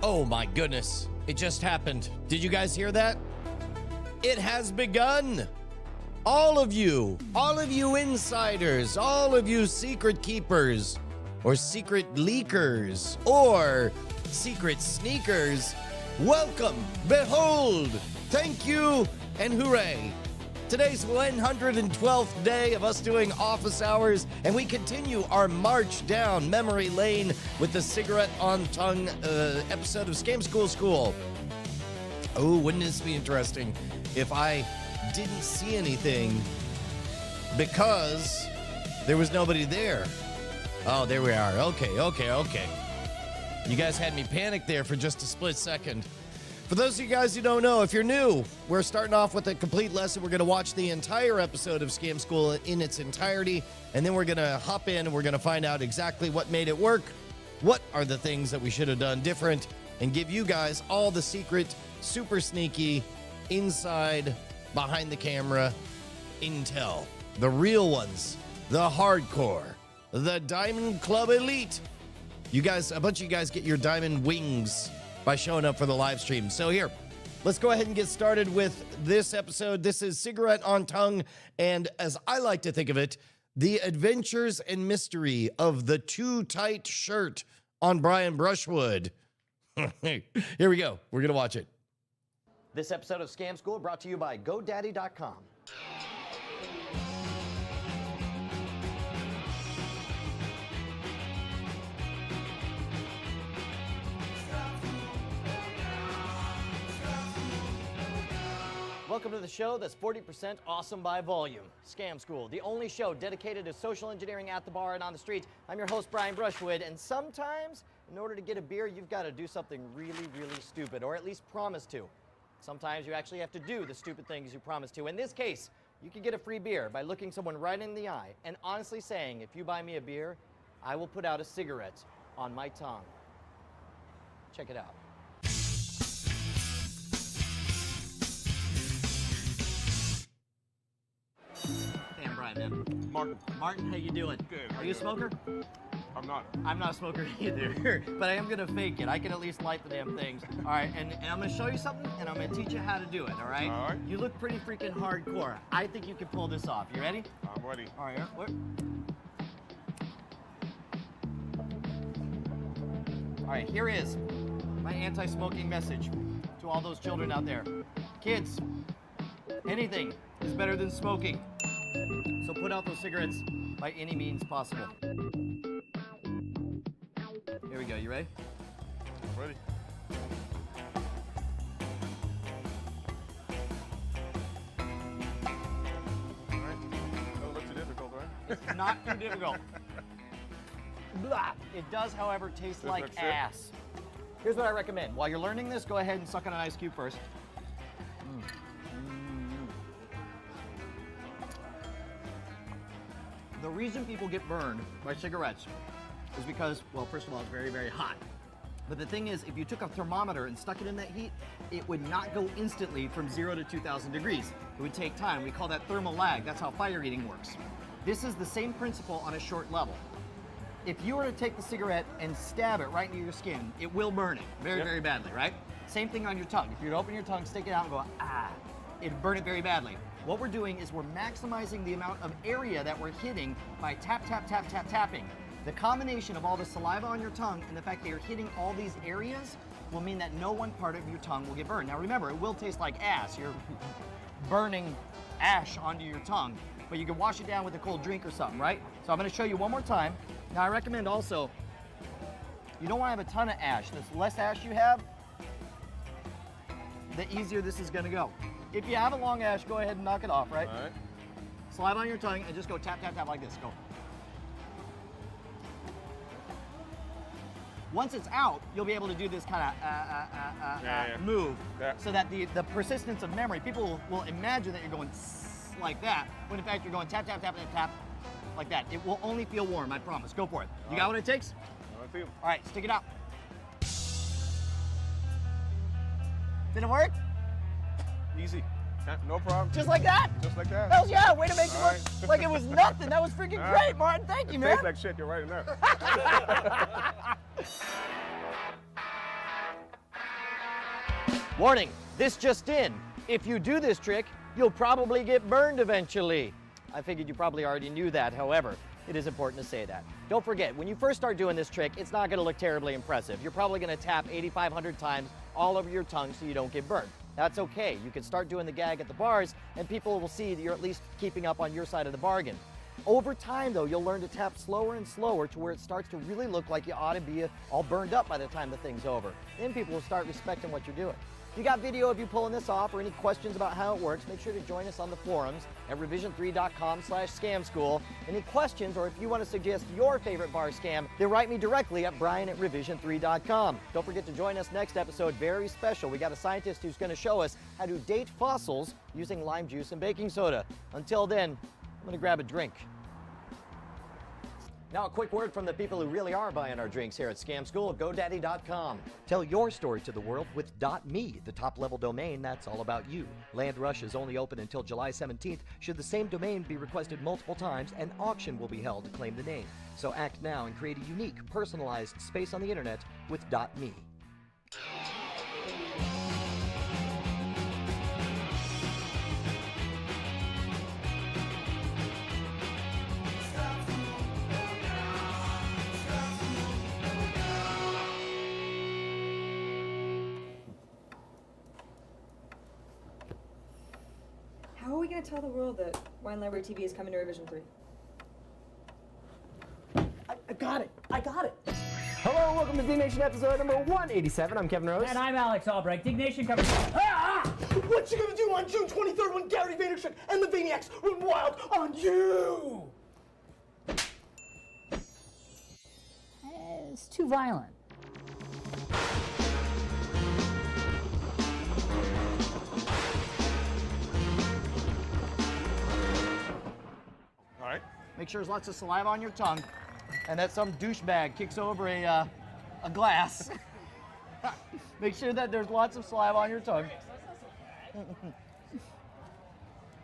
Oh my goodness, it just happened. Did you guys hear that? It has begun. All of you insiders, all of you secret keepers, or secret leakers, or secret sneakers, welcome, behold, thank you, and hooray. Today's 112th day of us doing office hours, and we continue our march down memory lane with the cigarette on tongue episode of Scam School. Oh, wouldn't this be interesting if I didn't see anything because there was nobody there. Oh, there we are. Okay. You guys had me panic there for just a split second. For those of you guys who don't know, if you're new, we're starting off with a complete lesson. We're going to watch the entire episode of Scam School in its entirety, and then we're going to hop in and we're going to find out exactly what made it work, what are the things that we should have done different, and give you guys all the secret, super sneaky, inside, behind the camera intel. The real ones, the hardcore, the Diamond Club Elite. You guys, a bunch of you guys get your diamond wings by showing up for the live stream. So here, let's go ahead and get started with this episode. This is Cigarette on Tongue, and as I like to think of it, the adventures and mystery of the too tight shirt on Brian Brushwood. Here we go. We're going to watch it. This episode of Scam School brought to you by GoDaddy.com. Welcome to the show that's 40% awesome by volume. Scam School, the only show dedicated to social engineering at the bar and on the street. I'm your host, Brian Brushwood, and sometimes, in order to get a beer, you've got to do something really, really stupid, or at least promise to. Sometimes you actually have to do the stupid things you promise to. In this case, you can get a free beer by looking someone right in the eye and honestly saying, if you buy me a beer, I will put out a cigarette on my tongue. Check it out. Damn, Brian, man. Martin, how you doing? Good. Are you a smoker? I'm not. I'm not a smoker either, but I am gonna fake it. I can at least light the damn things. All right, and I'm gonna show you something, and I'm gonna teach you how to do it, all right? All right. You look pretty freaking hardcore. I think you can pull this off. You ready? I'm ready. All right, all right, here is my anti-smoking message to all those children out there. Kids, anything is better than smoking. So put out those cigarettes by any means possible. Here we go, you ready? I'm ready. All right. Don't look too difficult, right? It's not too difficult. Blah. It does, however, taste like ass. Here's what I recommend. While you're learning this, go ahead and suck on an ice cube first. The reason people get burned by cigarettes is because, well, first of all, it's very, very hot. But the thing is, if you took a thermometer and stuck it in that heat, it would not go instantly from 0 to 2,000 degrees. It would take time. We call that thermal lag. That's how fire eating works. This is the same principle on a short level. If you were to take the cigarette and stab it right into your skin, it will burn it very, very badly, right? Same thing on your tongue. If you open your tongue, stick it out and go, ah, it'd burn it very badly. What we're doing is we're maximizing the amount of area that we're hitting by tap, tap, tap, tap, tapping. The combination of all the saliva on your tongue and the fact that you're hitting all these areas will mean that no one part of your tongue will get burned. Now remember, it will taste like ass. You're burning ash onto your tongue, but you can wash it down with a cold drink or something, right? So I'm gonna show you one more time. Now I recommend also, you don't wanna have a ton of ash. The less ash you have, the easier this is gonna go. If you have a long ash, go ahead and knock it off, right? All right. Slide on your tongue and just go tap, tap, tap like this, go. Once it's out, you'll be able to do this kind of move, so that the persistence of memory, people will imagine that you're going like that, when in fact you're going tap, tap, tap, tap, tap, like that. It will only feel warm, I promise. Go for it. You got what it takes? All right, stick it out. Did it work? Easy. No problem. Just like that? Just like that. Hells yeah, way to make it look like it was nothing. That was freaking great, Martin. Thank you, man. Tastes like shit, you're right in there. Warning, this just in. If you do this trick, you'll probably get burned eventually. I figured you probably already knew that, however, it is important to say that. Don't forget, when you first start doing this trick, it's not gonna look terribly impressive. You're probably gonna tap 8,500 times all over your tongue so you don't get burned. That's okay. You can start doing the gag at the bars and people will see that you're at least keeping up on your side of the bargain. Over time, though, you'll learn to tap slower and slower to where it starts to really look like you ought to be all burned up by the time the thing's over. Then people will start respecting what you're doing. If you got video of you pulling this off or any questions about how it works, make sure to join us on the forums at revision3.com/scamschool. Any questions, or if you want to suggest your favorite bar scam, then write me directly at brian@revision3.com. Don't forget to join us next episode, very special. We got a scientist who's going to show us how to date fossils using lime juice and baking soda. Until then, I'm going to grab a drink. Now a quick word from the people who really are buying our drinks here at Scam School, GoDaddy.com. Tell your story to the world with .me, the top-level domain that's all about you. Land Rush is only open until July 17th. Should the same domain be requested multiple times, an auction will be held to claim the name. So act now and create a unique, personalized space on the internet with .me. How are we going to tell the world that Wine Library TV is coming to Revision 3? I got it. Hello, welcome to Dignation episode number 187. I'm Kevin Rose. And I'm Alex Albrecht. Dignation covers. What you gonna do on June 23rd when Gary Vaynerchuk and the Vaniacs run wild on you? It's too violent. All right. Make sure there's lots of saliva on your tongue and that some douchebag kicks over a glass. Make sure that there's lots of saliva on your tongue.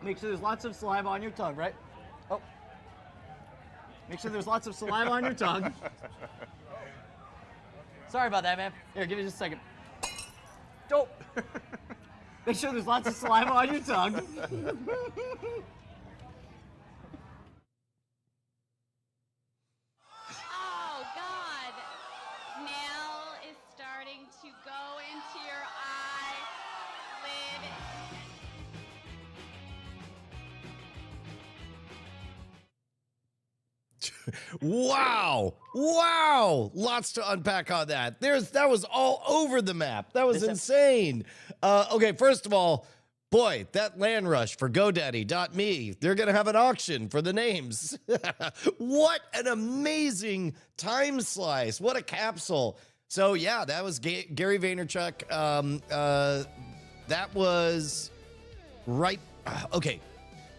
Make sure there's lots of saliva on your tongue, right? Oh. Make sure there's lots of saliva on your tongue. Sorry about that, man. Here, give me just a second. Don't. Make sure there's lots of saliva on your tongue. Oh, God. Nail is starting to go into your eyelid. Wow. Lots to unpack on that. That was all over the map. That was insane. Okay, first of all, boy, that land rush for GoDaddy.me, they're going to have an auction for the names. What an amazing time slice. What a capsule. So, yeah, that was Gary Vaynerchuk. That was right. Okay.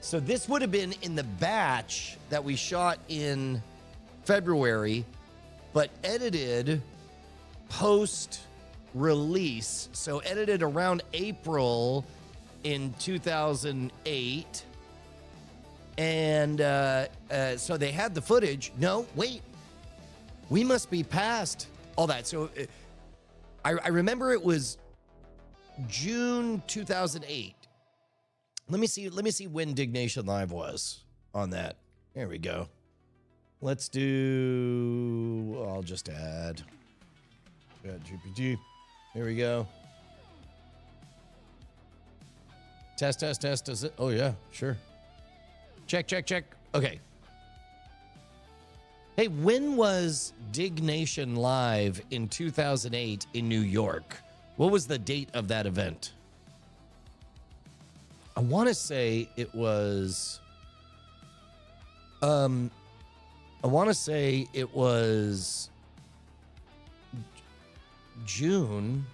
So this would have been in the batch that we shot in February, but edited post-release. So edited around April in 2008. And so they had the footage. No, wait. We must be past all that. So I remember it was June 2008. Let me see when Dignation Live was on that. There we go. Let's do, I'll just add GPT. There we go. Test. Does it? Oh, yeah, sure. Check. Okay. Hey, when was Dignation Live in 2008 in New York? What was the date of that event? I want to say it was, June.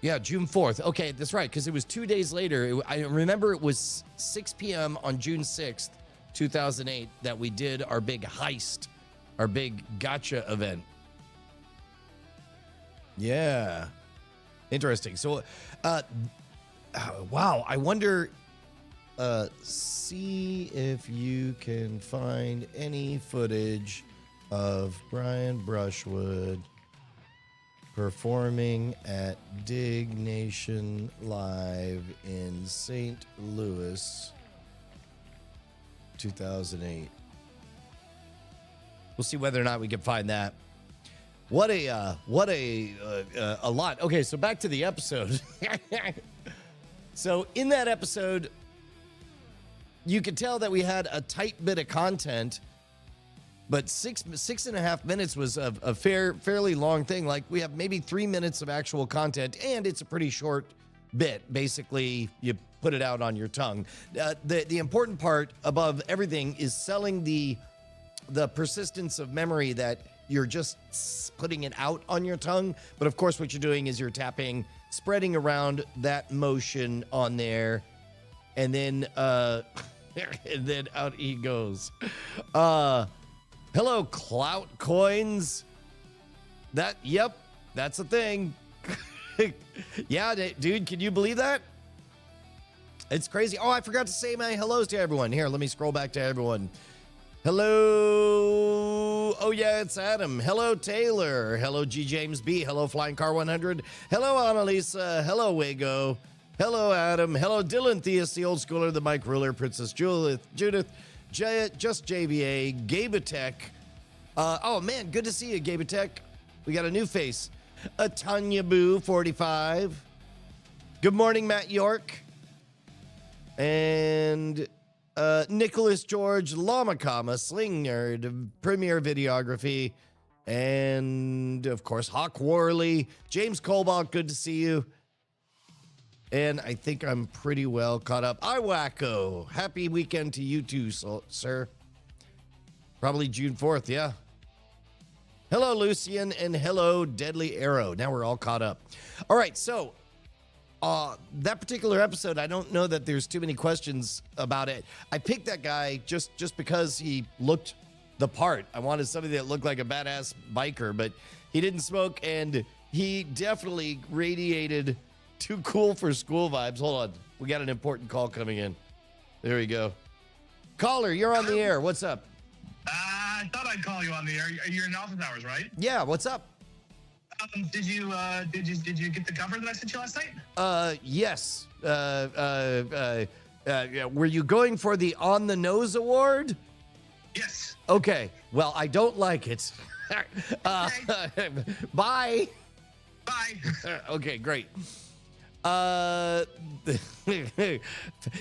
Yeah, June 4th. Okay, that's right, because it was 2 days later. I remember it was 6 p.m. on June 6th, 2008, that we did our big heist, our big gotcha event. Yeah. Interesting. So, wow, I wonder, see if you can find any footage of Brian Brushwood performing at Dig Nation Live in St. Louis, 2008. We'll see whether or not we can find that. What a lot. Okay, so back to the episode. So in that episode, you could tell that we had a tight bit of content, but six and a half minutes was a fairly long thing. Like, we have maybe 3 minutes of actual content, and it's a pretty short bit. Basically, you put it out on your tongue. The important part above everything is selling the persistence of memory that you're just putting it out on your tongue. But of course, what you're doing is you're tapping, spreading around that motion on there, and then and then out he goes. Hello, Clout Coins. Yep, that's a thing. Yeah, dude, can you believe that? It's crazy. Oh, I forgot to say my hellos to everyone. Here, let me scroll back to everyone. Hello. Oh, yeah, it's Adam. Hello, Taylor. Hello, G. James B. Hello, Flying Car 100. Hello, Annalisa. Hello, Wago. Hello, Adam. Hello, Dylan Theus, the old schooler, the Mike Ruler, Princess Judith, Just JVA, Gabatek. Oh, man, good to see you, Gabatek. We got a new face. Tanya Boo, 45. Good morning, Matt York. And Nicholas George Lamakama, Sling Nerd, Premier Videography, and of course Hawk Worley, James Cobalt, good to see you. And I think I'm pretty well caught up. Iwacko, happy weekend to you too, sir. Probably June 4th, yeah. Hello, Lucian, and hello, Deadly Arrow. Now we're all caught up. All right, so that particular episode, I don't know that there's too many questions about it. I picked that guy just because he looked the part. I wanted somebody that looked like a badass biker, but he didn't smoke, and he definitely radiated too cool for school vibes. Hold on. We got an important call coming in. There we go. Caller, you're on the air. What's up? I thought I'd call you on the air. You're in office hours, right? Yeah, what's up? Did you get the cover that I sent you last night? Yes. Were you going for the On the Nose award? Yes. Okay. Well, I don't like it. Okay. Bye. Bye. Okay, great.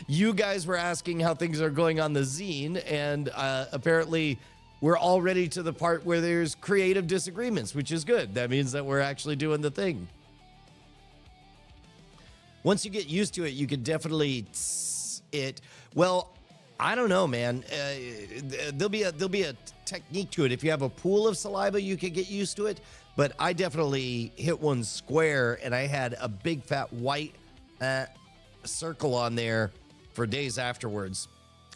You guys were asking how things are going on the zine, and apparently we're already to the part where there's creative disagreements, which is good. That means that we're actually doing the thing. Once you get used to it, you could definitely it. Well, I don't know, man. There'll be a technique to it. If you have a pool of saliva, you could get used to it. But I definitely hit one square, and I had a big fat white circle on there for days afterwards.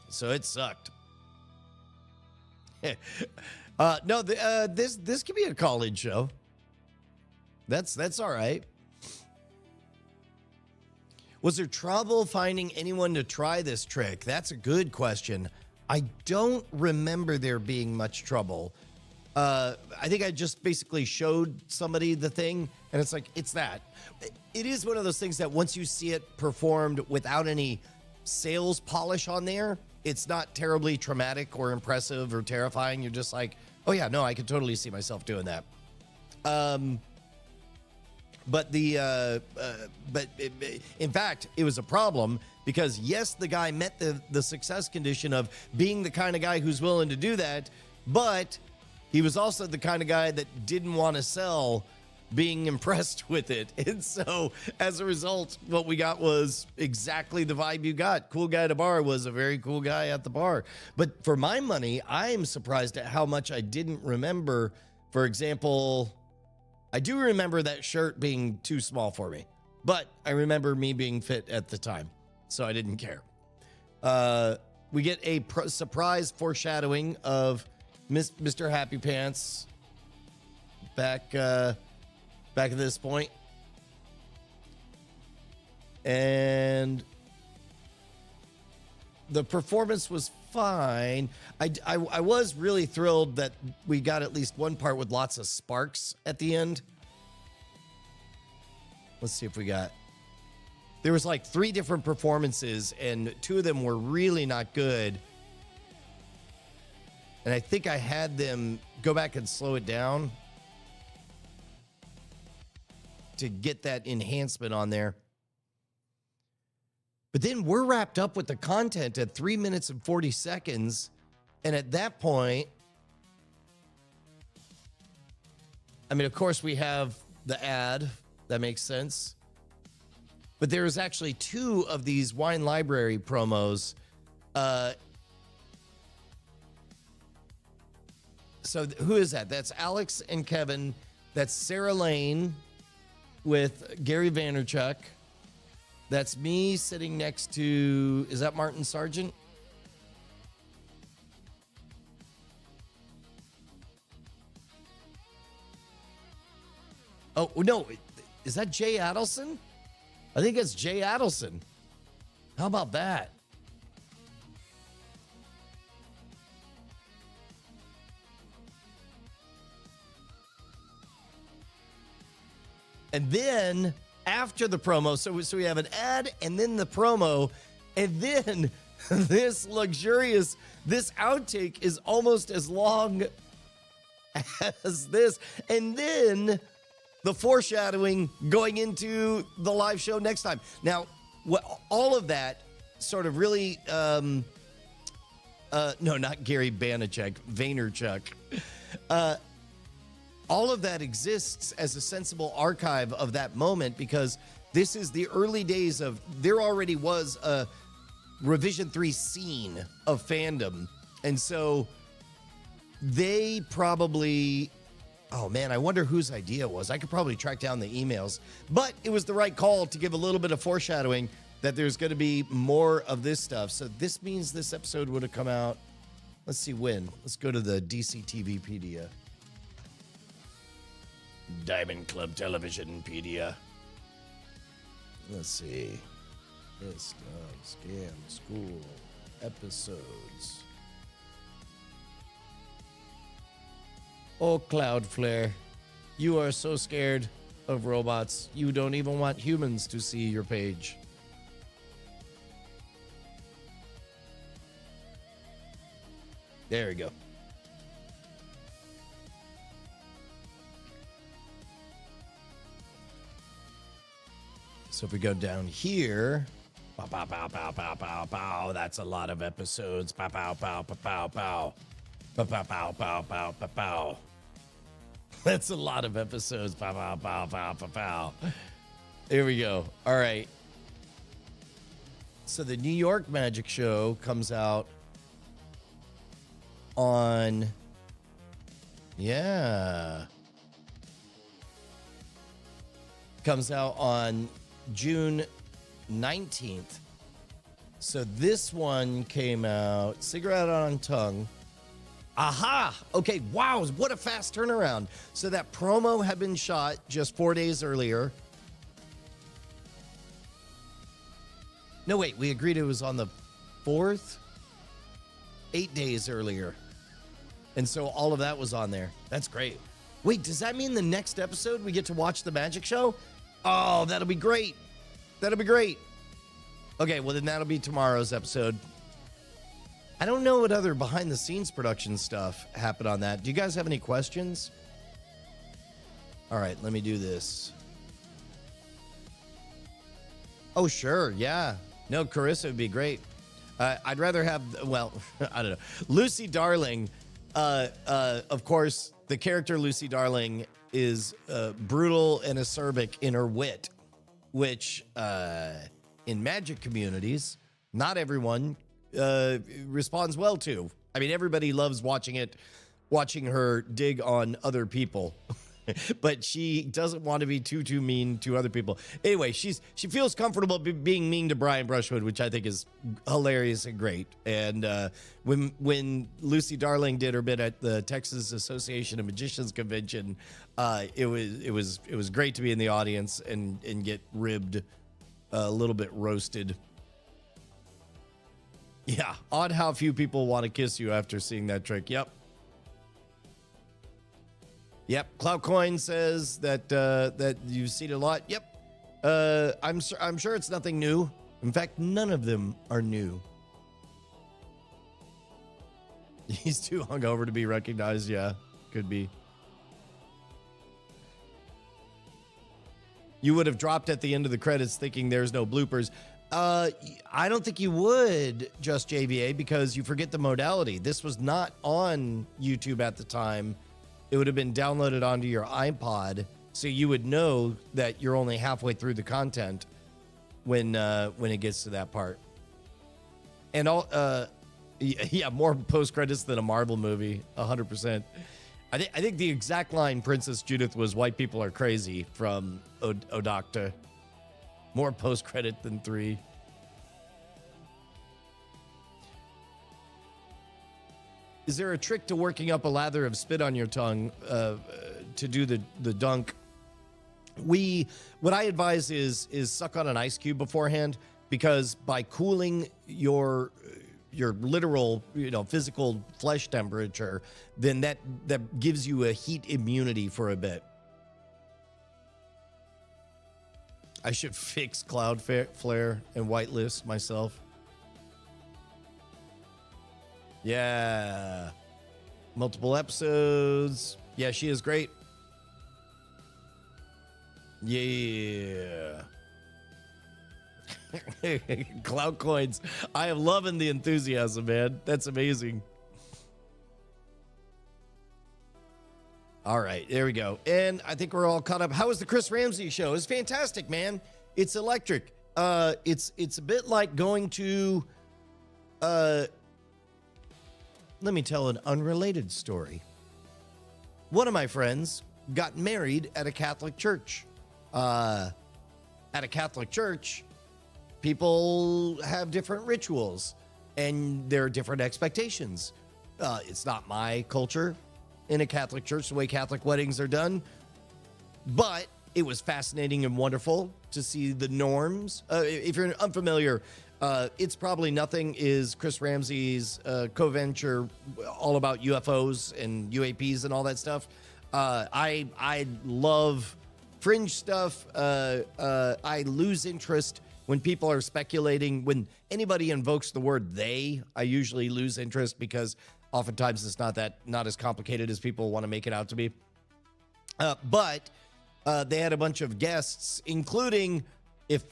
So it sucked. No, this could be a college show. That's all right. Was there trouble finding anyone to try this trick? That's a good question. I don't remember there being much trouble. I think I just basically showed somebody the thing, and it's like, it's that. It is one of those things that once you see it performed without any sales polish on there, it's not terribly traumatic or impressive or terrifying. You're just like, oh yeah, no, I could totally see myself doing that. In fact, it was a problem because yes, the guy met the success condition of being the kind of guy who's willing to do that, but he was also the kind of guy that didn't want to sell being impressed with it. And so as a result, what we got was exactly the vibe you got. Cool guy at a bar was a very cool guy at the bar. But for my money, I am surprised at how much I didn't remember. For example, I do remember that shirt being too small for me, but I remember me being fit at the time, so I didn't care. We get a surprise foreshadowing of Mr. Happy Pants back at this point. And the performance was fine. I was really thrilled that we got at least one part with lots of sparks at the end. Let's see if we got. There was like 3 different performances, and 2 of them were really not good. And I think I had them go back and slow it down to get that enhancement on there. But then we're wrapped up with the content at 3 minutes and 40 seconds. And at that point, I mean, of course, we have the ad. That makes sense. But there's actually 2 of these wine library promos. So who is that? That's Alex and Kevin. That's Sarah Lane with Gary Vaynerchuk. That's me sitting next to, is that Martin Sargent? Oh, no. Is that Jay Adelson? I think it's Jay Adelson. How about that? And then after the promo, so we have an ad and then the promo, and then this outtake is almost as long as this. And then the foreshadowing going into the live show next time. Now, all of that sort of really, no, not Gary Vaynerchuk. All of that exists as a sensible archive of that moment, because this is the early days of, there already was a Revision 3 scene of fandom. And so they probably, oh man, I wonder whose idea it was. I could probably track down the emails, but it was the right call to give a little bit of foreshadowing that there's going to be more of this stuff. So this means this episode would have come out. Let's see when. Let's go to the DC TVpedia. Diamond Club Televisionpedia. Let's see. List of Scam School episodes. Oh, Cloudflare, you are so scared of robots, you don't even want humans to see your page. There we go. So if we go down here, pow, pow, pow, pow, pow, pow, pow, that's a lot of episodes. Pow, pow, pow, pow, pow, pow. Pow, pow, pow, pow, pow, pow, pow. That's a lot of episodes. Pow, pow, pow, pow, pow, pow. Here we go. All right. So the New York Magic Show comes out on, comes out on June 19th. So this one came out, Cigarette on Tongue. Aha! Okay, wow, what a fast turnaround. So that promo had been shot just 4 days earlier. No, wait, we agreed it was on the 4th? 8 days earlier. And so all of that was on there. That's great. Wait, does that mean the next episode we get to watch the magic show? Oh, that'll be great. That'll be great. Okay, well, then that'll be tomorrow's episode. I don't know what other behind-the-scenes production stuff happened on that. Do you guys have any questions? All right, let me do this. Oh, sure, yeah. No, Carissa would be great. I'd rather have, well, I don't know. Lucy Darling, of course, the character Lucy Darling is brutal and acerbic in her wit, which in magic communities, not everyone responds well to. I mean, everybody loves watching her dig on other people. But she doesn't want to be too mean to other people. Anyway, she feels comfortable being mean to Brian Brushwood, which I think is hilarious and great. And when Lucy Darling did her bit at the Texas Association of Magicians convention, it was great to be in the audience and get ribbed, a little bit roasted. Yeah, odd how few people want to kiss you after seeing that trick. Yep. Yep, Cloudcoin says that you've seen it a lot. Yep, I'm sure it's nothing new. In fact, none of them are new. He's too hungover to be recognized. Yeah, could be. You would have dropped at the end of the credits thinking there's no bloopers. I don't think you would, just JVA, because you forget the modality. This was not on YouTube at the time. It would have been downloaded onto your iPod, so you would know that you're only halfway through the content when it gets to that part. And yeah, more post credits than a Marvel movie, 100%. I think the exact line Princess Judith was "White people are crazy" from Odocta. More post credit than 3. Is there a trick to working up a lather of spit on your tongue to do the dunk? What I advise is suck on an ice cube beforehand, because by cooling your literal, physical flesh temperature, then that gives you a heat immunity for a bit. I should fix Cloudflare and whitelist myself. Yeah. Multiple episodes. Yeah, she is great. Yeah. Cloud coins. I am loving the enthusiasm, man. That's amazing. All right, there we go. And I think we're all caught up. How was the Chris Ramsey show? It's fantastic, man. It's electric. It's a bit like going to let me tell an unrelated story. One of my friends got married at a Catholic church. At a Catholic church, people have different rituals and there are different expectations. It's not my culture in a Catholic church, the way Catholic weddings are done, but it was fascinating and wonderful to see the norms. If you're unfamiliar, It's Probably Nothing is Chris Ramsey's co-venture all about UFOs and UAPs and all that stuff. I love fringe stuff. I lose interest when people are speculating. When anybody invokes the word they, I usually lose interest, because oftentimes it's not as complicated as people want to make it out to be. But they had a bunch of guests, including, if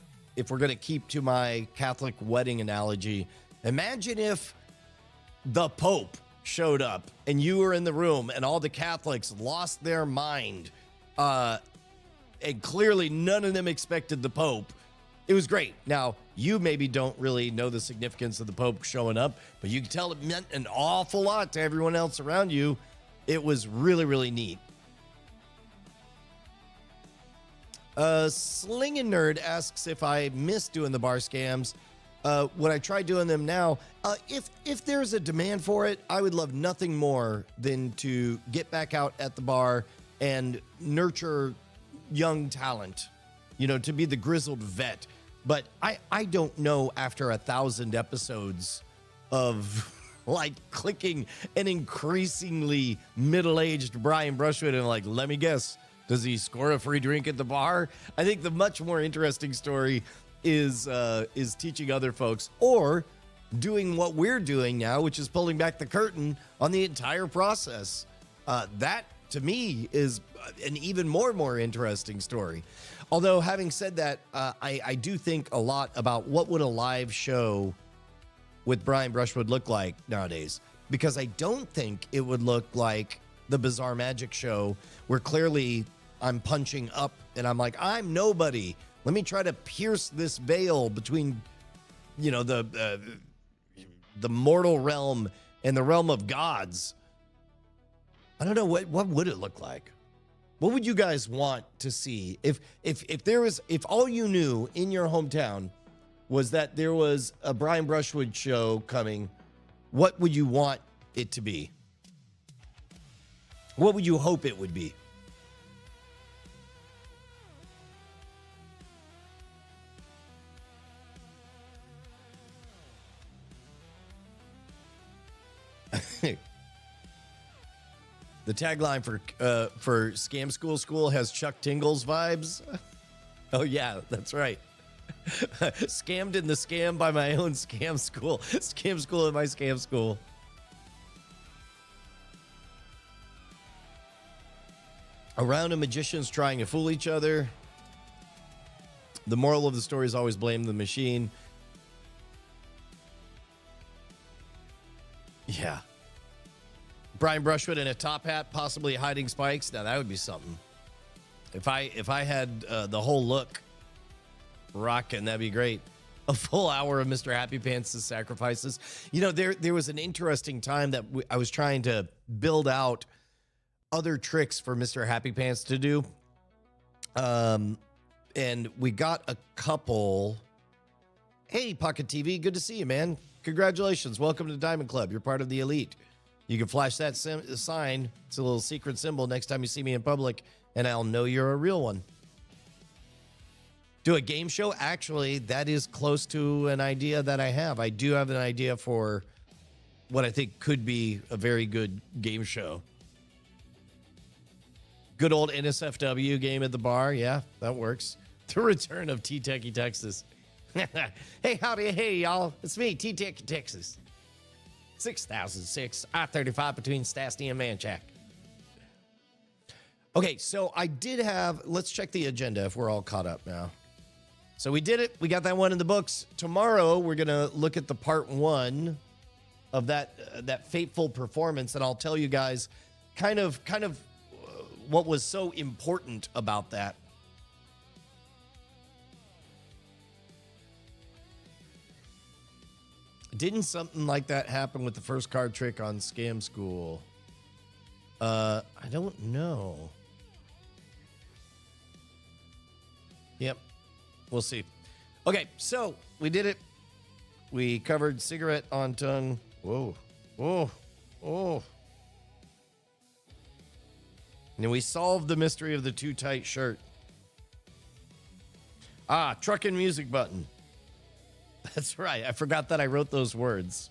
we're going to keep to my Catholic wedding analogy, imagine if the Pope showed up and you were in the room and all the Catholics lost their mind. And clearly none of them expected the Pope. It was great. Now, you maybe don't really know the significance of the Pope showing up, but you can tell it meant an awful lot to everyone else around you. It was really, really neat. Slingin' Nerd asks if I miss doing the bar scams. Would I try doing them now? If there's a demand for it, I would love nothing more than to get back out at the bar and nurture young talent, to be the grizzled vet. But I don't know, after 1,000 episodes of like clicking an increasingly middle-aged Brian Brushwood and like, let me guess, does he score a free drink at the bar? I think the much more interesting story is teaching other folks, or doing what we're doing now, which is pulling back the curtain on the entire process. That, to me, is an even more interesting story. Although, having said that, I do think a lot about what would a live show with Brian Brushwood look like nowadays, because I don't think it would look like the Bizarre Magic show, where clearly I'm punching up and I'm like, I'm nobody. Let me try to pierce this veil between, the mortal realm and the realm of gods. I don't know, what would it look like? What would you guys want to see if all you knew in your hometown was that there was a Brian Brushwood show coming? What would you want it to be? What would you hope it would be? The tagline for Scam School has Chuck Tingles vibes. Oh, yeah, that's right. Scammed in the scam by my own scam school. Scam school at my scam school. A round of magicians trying to fool each other. The moral of the story is always blame the machine. Yeah. Brian Brushwood in a top hat, possibly hiding spikes. Now, that would be something. If I had the whole look rocking, that'd be great. A full hour of Mr. Happy Pants' sacrifices. You know, there was an interesting time that I was trying to build out other tricks for Mr. Happy Pants to do. And we got a couple. Hey, Pocket TV, good to see you, man. Congratulations. Welcome to Diamond Club. You're part of the elite. You can flash that sign. It's a little secret symbol next time you see me in public, and I'll know you're a real one. Do a game show? Actually, that is close to an idea that I have. I do have an idea for what I think could be a very good game show. Good old NSFW game at the bar. Yeah, that works. The return of T-Techie Texas. Hey, howdy, hey, y'all. It's me, T-Techie Texas. 6006, I-35 between Stastny and Manchac. Okay, so I did have, let's check the agenda if we're all caught up now. So we did it. We got that one in the books. Tomorrow, we're going to look at the part one of that fateful performance, and I'll tell you guys kind of what was so important about that. Didn't something like that happen with the first card trick on Scam School? I don't know. Yep. We'll see. Okay, so we did it. We covered cigarette on tongue. Whoa. Whoa. Oh. And we solved the mystery of the too tight shirt. Ah, truck and music button. That's right. I forgot that I wrote those words.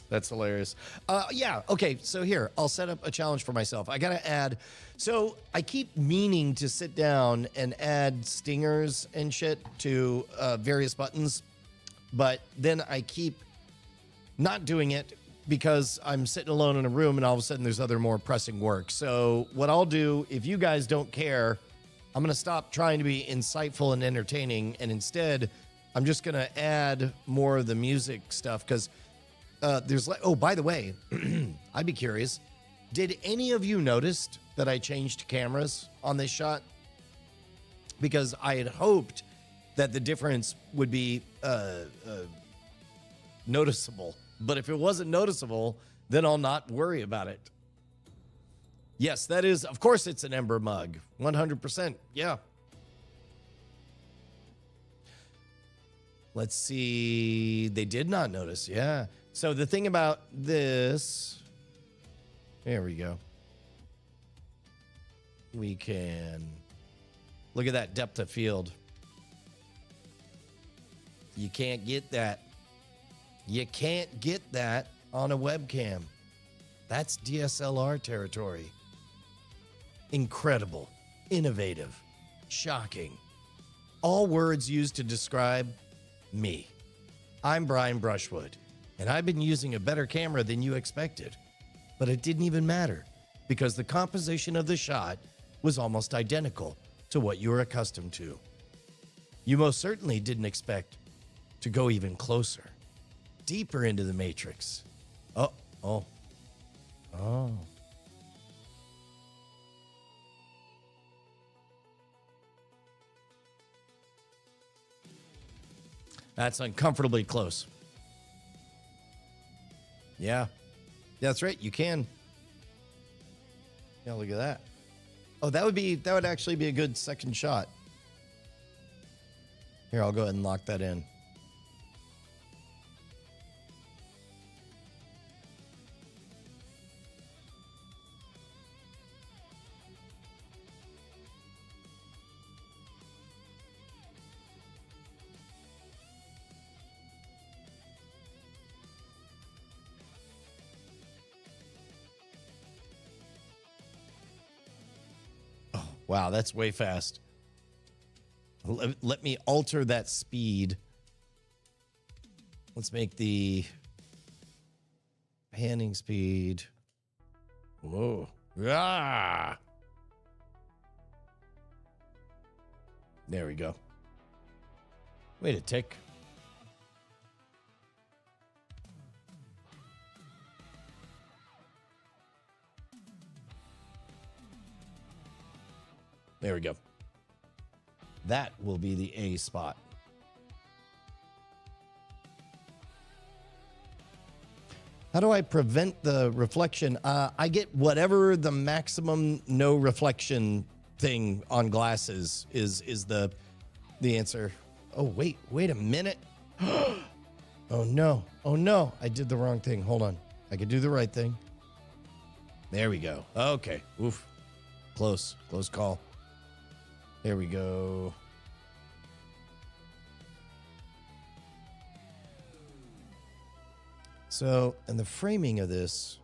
That's hilarious. Yeah. Okay. So here, I'll set up a challenge for myself. I got to add. So I keep meaning to sit down and add stingers and shit to various buttons, but then I keep not doing it because I'm sitting alone in a room and all of a sudden there's other more pressing work. So what I'll do, if you guys don't care, I'm going to stop trying to be insightful and entertaining, and instead I'm just going to add more of the music stuff because there's like, oh, by the way, I'd be curious. Did any of you notice that I changed cameras on this shot? Because I had hoped that the difference would be noticeable. But if it wasn't noticeable, then I'll not worry about it. Yes, that is, of course, it's an Ember mug. 100%. Yeah. Let's see. They did not notice. Yeah. So the thing about this, there we go. We can look at that depth of field. You can't get that. You can't get that on a webcam. That's DSLR territory. Incredible, innovative, shocking. All words used to describe me. I'm Brian Brushwood, and I've been using a better camera than you expected. But it didn't even matter, because the composition of the shot was almost identical to what you were accustomed to. You most certainly didn't expect to go even closer, deeper into the matrix. Oh. That's uncomfortably close. Yeah. That's right. You can. Yeah, look at that. Oh, that would actually be a good second shot. Here, I'll go ahead and lock that in. Wow, that's way fast. Let me alter that speed. Let's make the panning speed. Whoa. Ah. There we go. Wait a tick. There we go. That will be the A spot. How do I prevent the reflection? I get whatever the maximum no reflection thing on glasses is the answer. Oh, wait a minute. Oh, no. Oh, no. I did the wrong thing. Hold on. I could do the right thing. There we go. Okay. Oof. Close call. There we go. So, and the framing of this.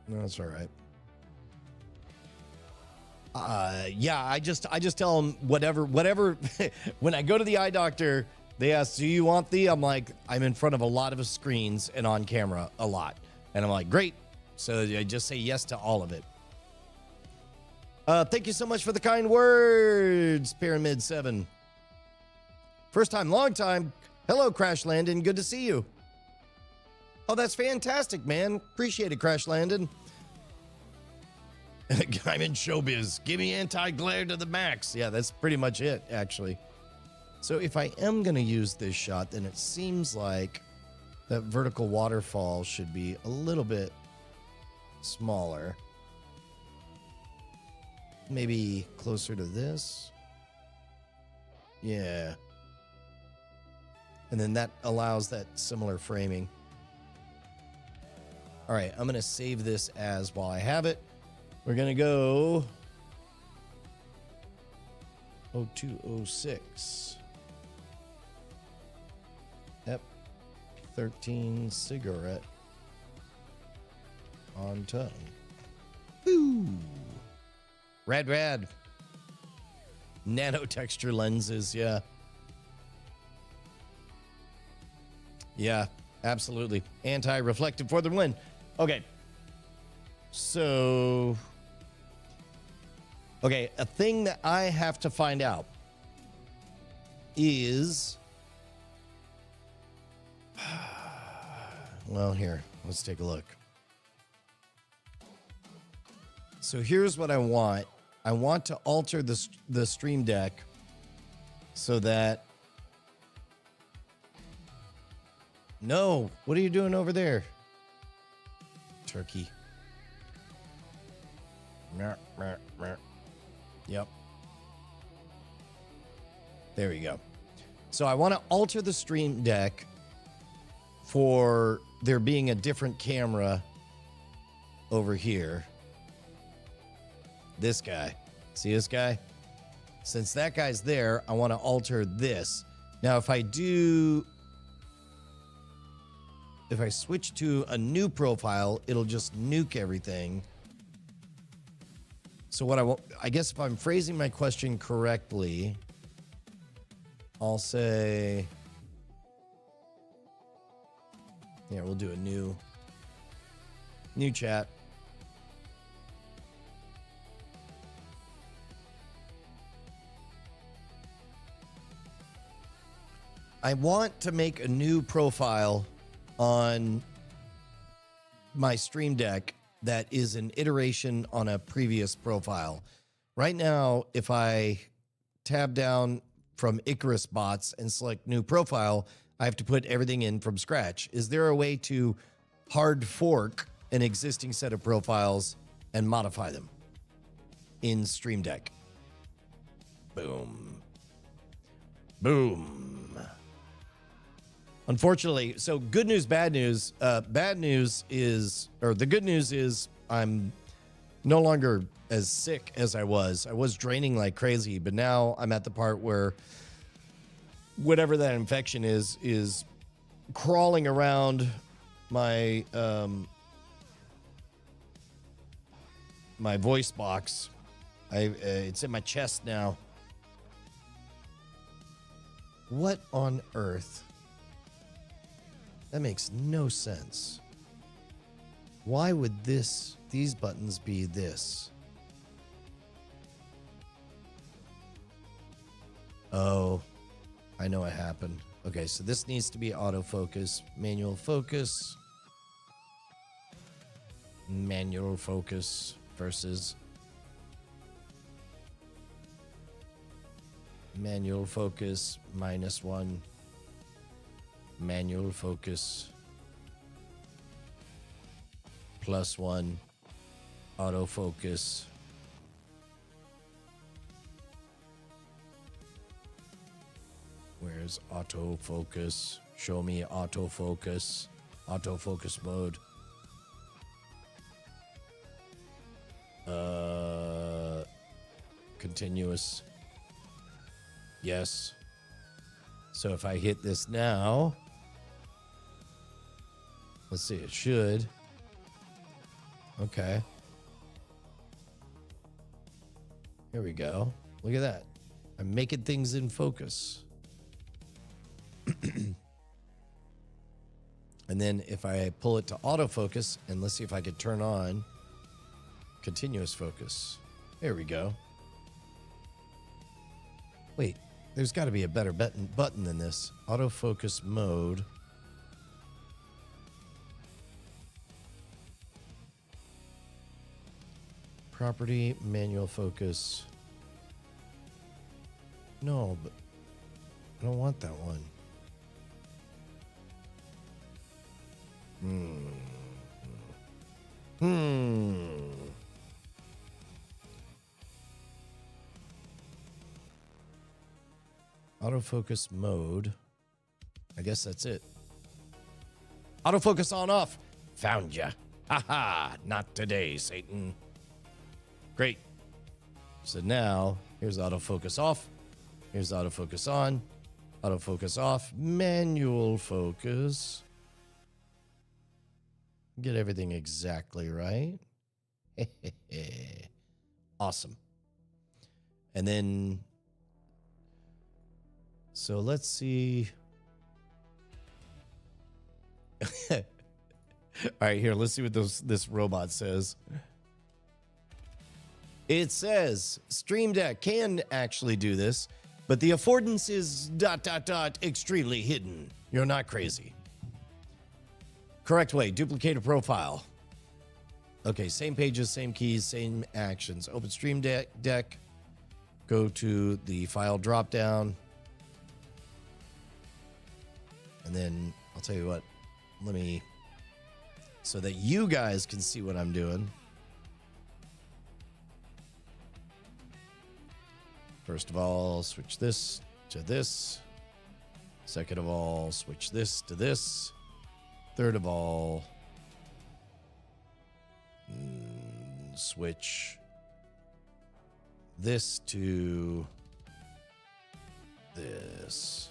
No, that's all right. Yeah, I just tell them whatever. When I go to the eye doctor, they ask, "Do you want the?" I'm like, I'm in front of a lot of screens and on camera a lot, and I'm like, great. So I just say yes to all of it. Thank you so much for the kind words, Pyramid 7. First time, long time. Hello, Crash Landon. Good to see you. Oh, that's fantastic, man. Appreciate it, Crash Landon. I'm in showbiz. Give me anti-glare to the max. Yeah, that's pretty much it, actually. So if I am going to use this shot, then it seems like that vertical waterfall should be a little bit smaller. Maybe closer to this. Yeah. And then that allows that similar framing. All right, I'm going to save this as while I have it. We're going to go 0206. Ep13 cigarette on tongue. Woo! Rad. Nano texture lenses, yeah. Yeah, absolutely. Anti-reflective for the win. Okay. So, okay, a thing that I have to find out is, well, here, let's take a look. So here's what I want. I want to alter the Stream Deck so that... No, what are you doing over there? Turkey. Yep. There we go. So I want to alter the Stream Deck for there being a different camera over here. This guy. See this guy? Since that guy's there, I want to alter this. Now, if I switch to a new profile, it'll just nuke everything. So what I guess if I'm phrasing my question correctly, I'll say, yeah, we'll do a new chat. I want to make a new profile on my Stream Deck that is an iteration on a previous profile. Right now, if I tab down from Icarus bots and select new profile, I have to put everything in from scratch. Is there a way to hard fork an existing set of profiles and modify them in Stream Deck? Boom. Boom. Unfortunately, so good news, bad news. Bad news is, or the good news is, I'm no longer as sick as I was. I was draining like crazy, but now I'm at the part where whatever that infection is crawling around my my voice box. It's in my chest now. What on earth? That makes no sense. Why would these buttons be this? Oh, I know what happened. Okay, so this needs to be autofocus, manual focus versus manual focus -1, manual focus +1, autofocus. Where's autofocus? Show me autofocus. Autofocus mode. Continuous. Yes. So if I hit this now, let's see, it should. Okay. Here we go. Look at that. I'm making things in focus. And then if I pull it to autofocus, and let's see if I could turn on continuous focus. There we go. Wait, there's got to be a better button than this. Autofocus mode. Property, manual focus. No, but I don't want that one. Autofocus mode. I guess that's it. Autofocus on off. Found ya. Haha, not today, Satan. Great. So now, here's autofocus off. Here's autofocus on. Autofocus off. Manual focus. Get everything exactly right. Awesome. And then, so let's see. All right, here, let's see what this robot says. It says Stream Deck can actually do this, but the affordance is ... extremely hidden. You're not crazy. Correct way, duplicate a profile. Okay, same pages, same keys, same actions. Open Stream Deck. Go to the file drop down. And then I'll tell you what, let me, so that you guys can see what I'm doing. First of all, switch this to this. Second of all, switch this to this. Third of all, switch this to this.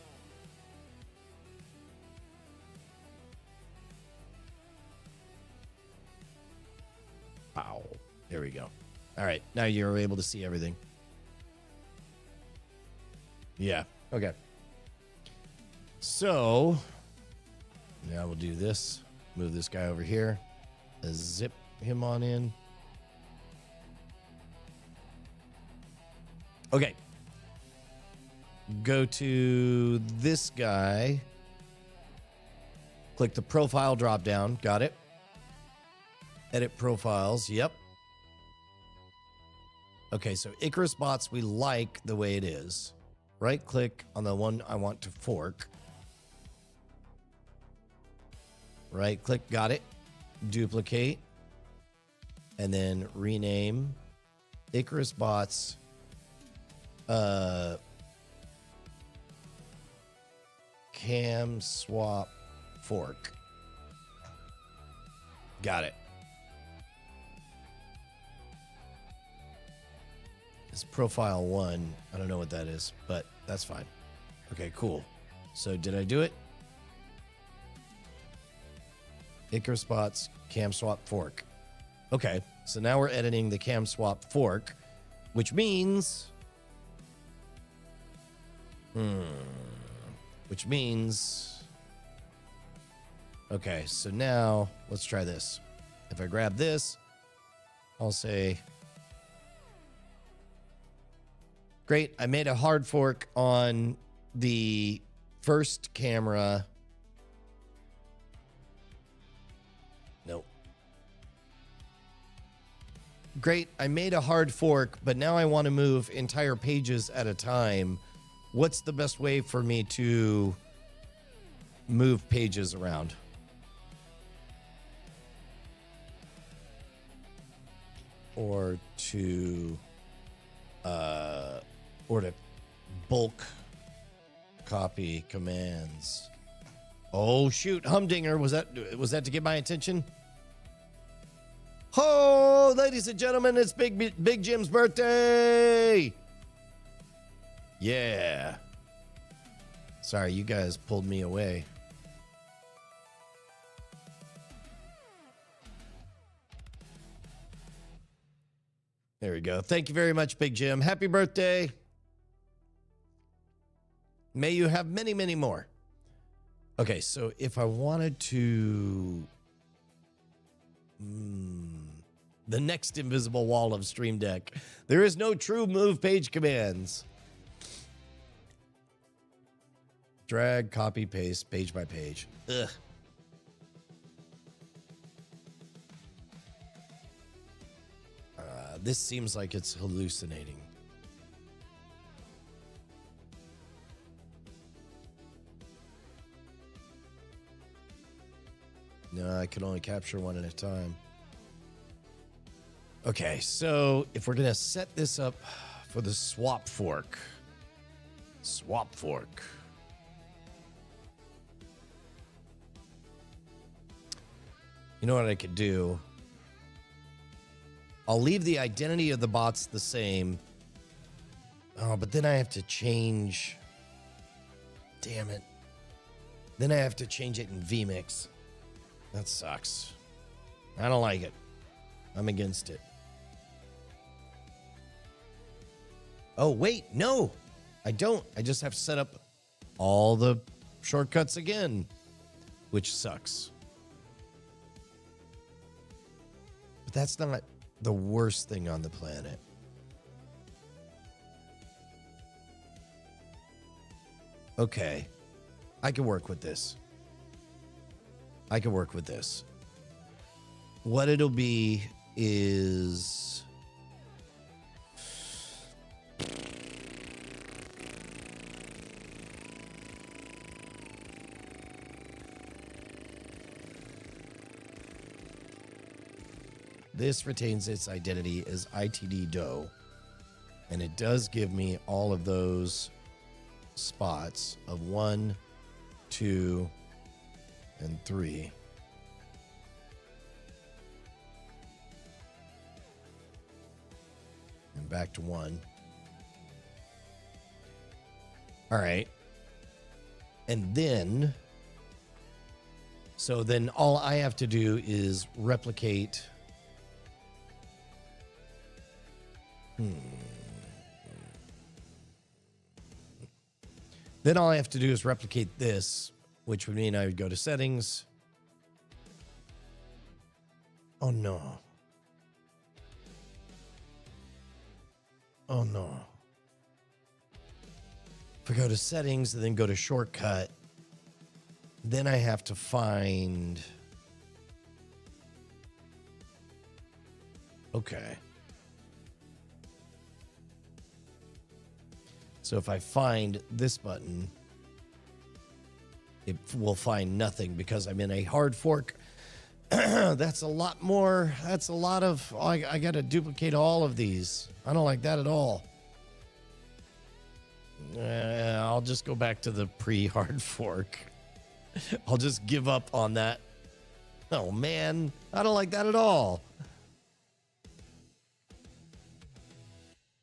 Wow. There we go. All right. Now you're able to see everything. Yeah. Okay. So now we'll do this. Move this guy over here. Zip him on in. Okay. Go to this guy. Click the profile drop down. Got it. Edit profiles. Yep. Okay, so Icarus bots, we like the way it is. Right click on the one I want to fork. Right click, got it. Duplicate. And then rename Icarus bots. Cam swap fork. Got it. It's profile 1. I don't know what that is, but that's fine. Okay, cool. So did I do it? Icarus spots, cam swap fork. Okay, so now we're editing the cam swap fork. Which means... Which means... Okay, so now let's try this. If I grab this, I'll say... Great, I made a hard fork on the first camera. Nope. Great, I made a hard fork, but now I want to move entire pages at a time. What's the best way for me to move pages around? Or to bulk copy commands. Oh shoot, Humdinger, was that to get my attention? Oh, ladies and gentlemen, it's Big Jim's birthday. Yeah. Sorry, you guys pulled me away. There we go. Thank you very much, Big Jim. Happy birthday. May you have many, many more. Okay, so if I wanted to... the next invisible wall of Stream Deck. There is no true move page commands. Drag, copy, paste, page by page. Ugh. This seems like it's hallucinating. No, I can only capture one at a time. Okay, so if we're going to set this up for the swap fork. Swap fork. You know what I could do? I'll leave the identity of the bots the same. Oh, but then I have to change. Damn it. Then I have to change it in vMix. That sucks. I don't like it. I'm against it. Oh, wait. No, I don't. I just have to set up all the shortcuts again, which sucks. But that's not the worst thing on the planet. Okay. I can work with this. I can work with this. What it'll be is... This retains its identity as ITD-DO, and it does give me all of those spots of 1, 2, and 3. And back to 1. All right. And then, so then all I have to do is replicate... Then all I have to do is replicate this, which would mean I would go to settings. Oh no. Oh no. If I go to settings and then go to shortcut, then I have to find... Okay. So if I find this button, it will find nothing because I'm in a hard fork. That's a lot more. That's a lot of... I got to duplicate all of these. I don't like that at all. I'll just go back to the pre-hard fork. I'll just give up on that. Oh, man. I don't like that at all.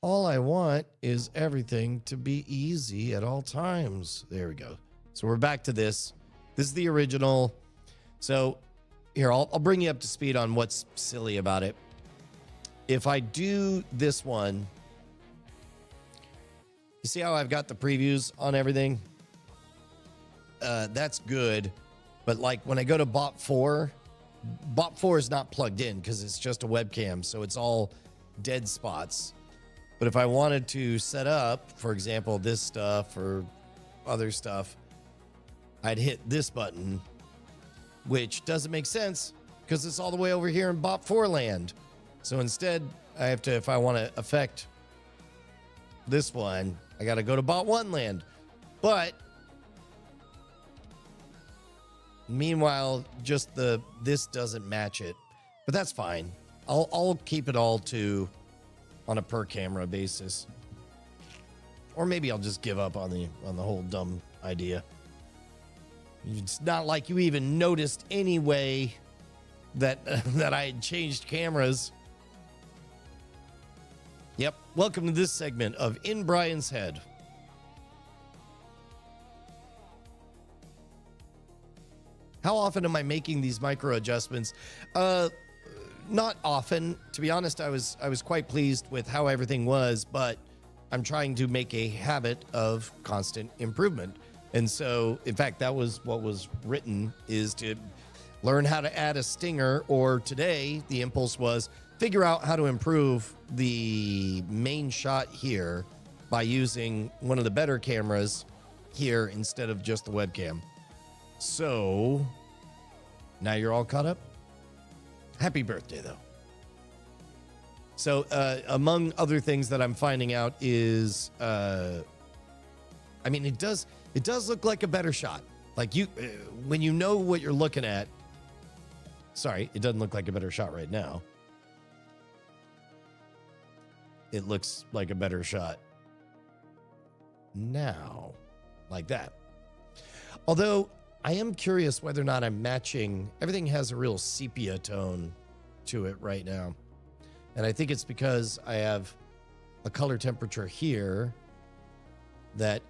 All I want is everything to be easy at all times. There we go. So we're back to this. This is the original. So here, I'll bring you up to speed on what's silly about it. If I do this one, You see how I've got the previews on everything? That's good. But like when I go to bot 4 is not plugged in because it's just a webcam. So it's all dead spots. But if I wanted to set up, for example, this stuff or other stuff, I'd hit this button, which doesn't make sense because it's all the way over here in bot 4 land. So instead, I have to, if I want to affect this one, I got to go to bot 1 land. But meanwhile, just this doesn't match it. But that's fine. I'll keep it all to on a per camera basis. Or maybe I'll just give up on the whole dumb idea. It's not like you even noticed anyway that that I had changed cameras. Yep. Welcome to this segment of In Brian's Head. How often am I making these micro adjustments? Not often. To be honest, I was quite pleased with how everything was, but I'm trying to make a habit of constant improvement. And so, in fact, that was what was written, is to learn how to add a stinger, or today the impulse was figure out how to improve the main shot here by using one of the better cameras here instead of just the webcam. So now you're all caught up. Happy birthday, though. So among other things that I'm finding out is, I mean, it does look like a better shot. Like when you know what you're looking at. Sorry, it doesn't look like a better shot right now. It looks like a better shot now, like that. Although I am curious whether or not I'm matching. Everything has a real sepia tone to it right now. And I think it's because I have a color temperature here that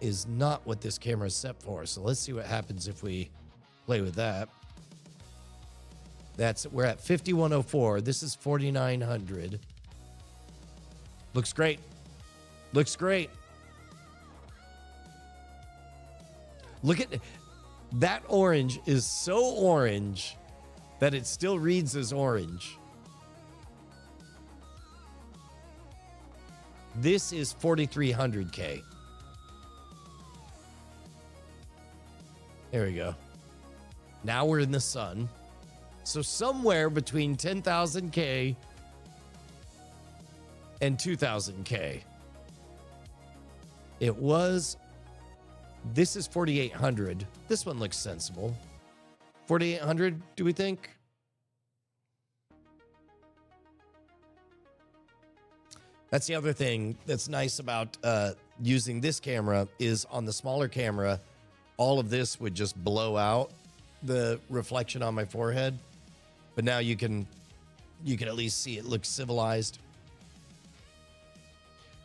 is not what this camera is set for. So let's see what happens if we play with that. We're at 5104. This is 4900. Looks great. Looks great. Look at that. Orange is so orange that it still reads as orange. This is 4300K. There we go. Now we're in the sun. So somewhere between 10,000K and 2,000K. It was, this is 4,800. This one looks sensible. 4,800, do we think? That's the other thing that's nice about using this camera is on the smaller camera, all of this would just blow out the reflection on my forehead. But now you can at least see it looks civilized.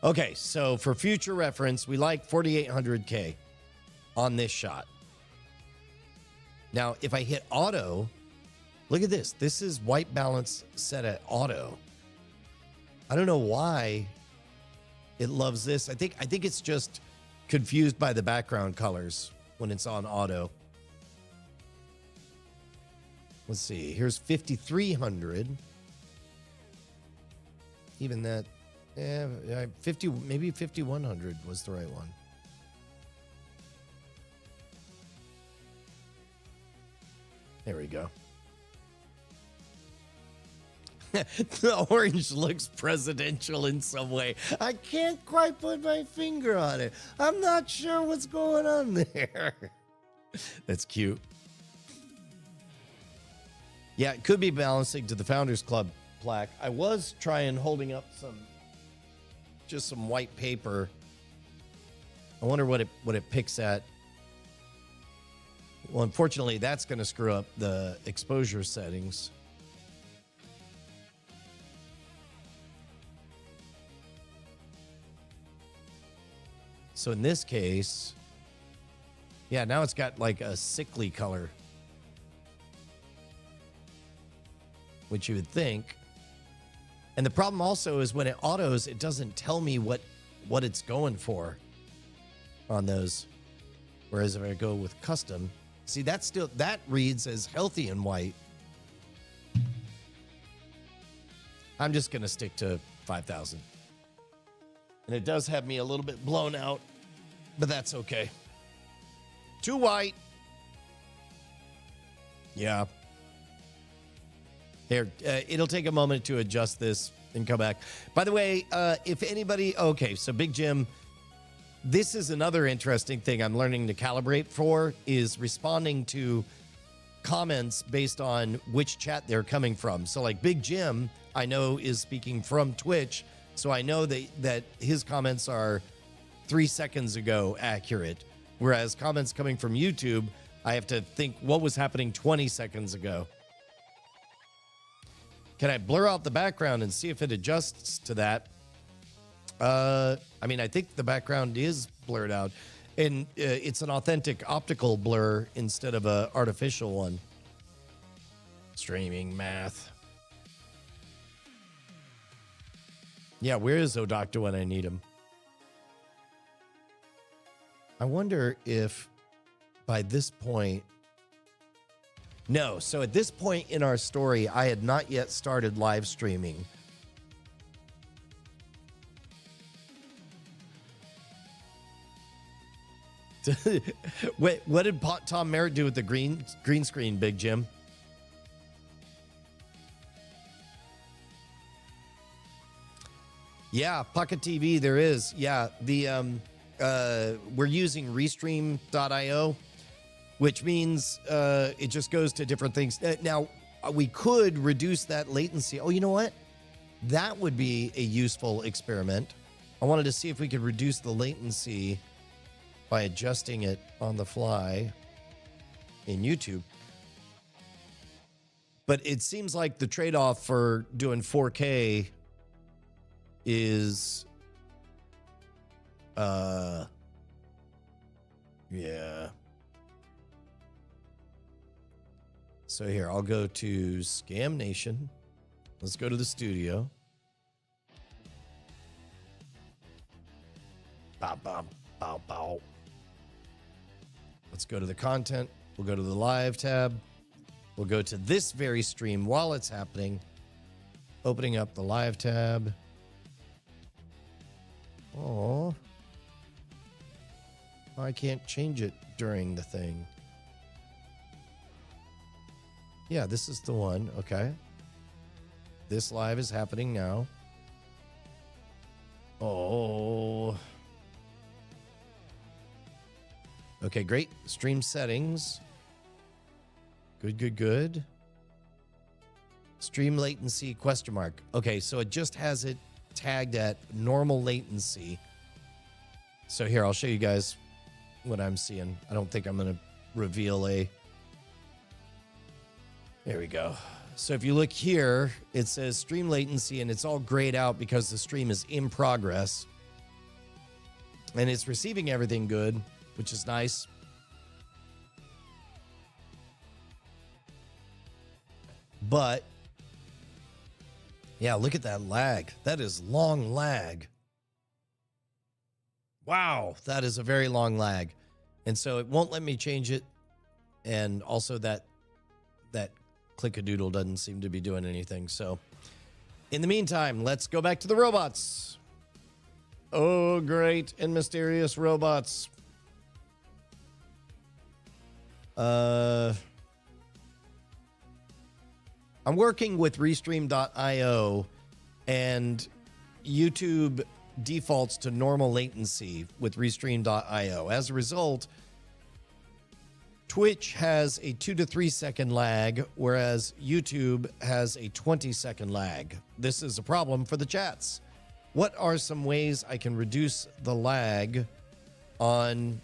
Okay, so for future reference, we like 4,800K on this shot. Now, if I hit auto, look at this. This is white balance set at auto. I don't know why it loves this. I think it's just confused by the background colors when it's on auto. Let's see. Here's 5,300. Even that, yeah, 50, maybe 5,100 was the right one. There we go. The orange looks presidential in some way. I can't quite put my finger on it. I'm not sure what's going on there. That's cute. Yeah, it could be balancing to the Founders Club plaque. I was trying holding up just some white paper. I wonder what it picks at. Well, unfortunately, that's going to screw up the exposure settings. So in this case, yeah, now it's got like a sickly color, which you would think. And the problem also is when it autos, it doesn't tell me what what it's going for on those. Whereas if I go with custom, see, that reads as healthy and white. I'm just going to stick to 5,000. And it does have me a little bit blown out, but that's okay. Too white. Yeah. Here, it'll take a moment to adjust this and come back. By the way, if anybody, okay, so Big Jim, this is another interesting thing I'm learning to calibrate for, is responding to comments based on which chat they're coming from. So like Big Jim, I know is speaking from Twitch, so I know that his comments are 3 seconds ago accurate, whereas comments coming from YouTube, I have to think what was happening 20 seconds ago. Can I blur out the background and see if it adjusts to that? I mean, I think the background is blurred out, and it's an authentic optical blur instead of an artificial one. Streaming math. Yeah, where is O'Doctor when I need him? I wonder if by this point... No, so at this point in our story, I had not yet started live streaming. Wait, what did Tom Merritt do with the green screen, Big Jim? Yeah, Pocket TV, there is. Yeah, we're using Restream.io, which means it just goes to different things. Now, we could reduce that latency. Oh, you know what? That would be a useful experiment. I wanted to see if we could reduce the latency by adjusting it on the fly in YouTube. But it seems like the trade-off for doing 4K is, yeah. So here, I'll go to Scam Nation. Let's go to the studio. Bow, bow, bow, bow. Let's go to the content. We'll go to the live tab. We'll go to this very stream while it's happening. Opening up the live tab. Oh, I can't change it during the thing. Yeah, this is the one. Okay. This live is happening now. Oh. Okay, great. Stream settings. Good, good, good. Stream latency question mark. Okay, so it just has it tagged at normal latency. So here, I'll show you guys what I'm seeing. I don't think I'm going to reveal a... There we go. So if you look here, it says stream latency, and it's all grayed out because the stream is in progress. And it's receiving everything good, which is nice. But, yeah, look at that lag. That is long lag. Wow, that is a very long lag. And so it won't let me change it. And also that click-a-doodle doesn't seem to be doing anything. So in the meantime, let's go back to the robots. Oh, great and mysterious robots. I'm working with Restream.io, and YouTube defaults to normal latency with Restream.io. As a result, Twitch has a 2 to 3 second lag, whereas YouTube has a 20-second lag. This is a problem for the chats. What are some ways I can reduce the lag on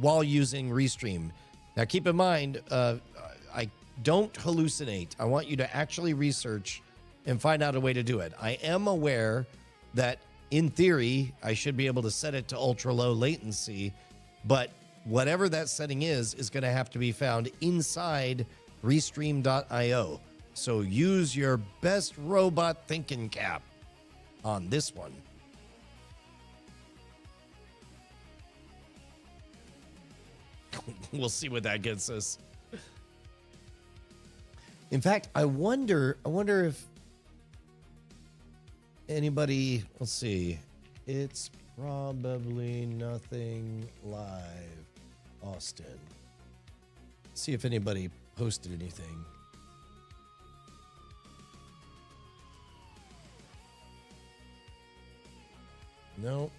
while using Restream? Now, keep in mind, I don't hallucinate. I want you to actually research and find out a way to do it. I am aware that, in theory, I should be able to set it to ultra-low latency, but whatever that setting is going to have to be found inside Restream.io. So use your best robot thinking cap on this one. We'll see what that gets us. In fact, I wonder if anybody, let's see. It's probably nothing live, Austin. See if anybody posted anything. No.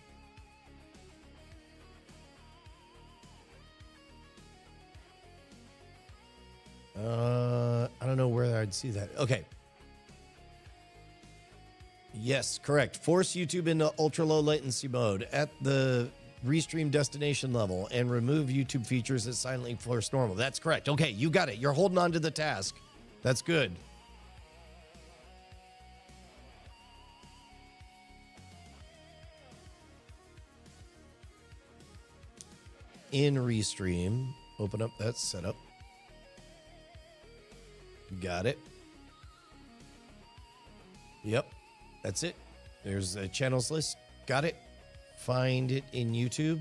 I don't know where I'd see that. Okay. Yes, correct. Force YouTube into ultra low latency mode at the restream destination level and remove YouTube features that silently force normal. That's correct. Okay, you got it. You're holding on to the task. That's good. In restream, open up that setup. Got it. Yep, that's it. There's a channels list. Got it. Find it in YouTube.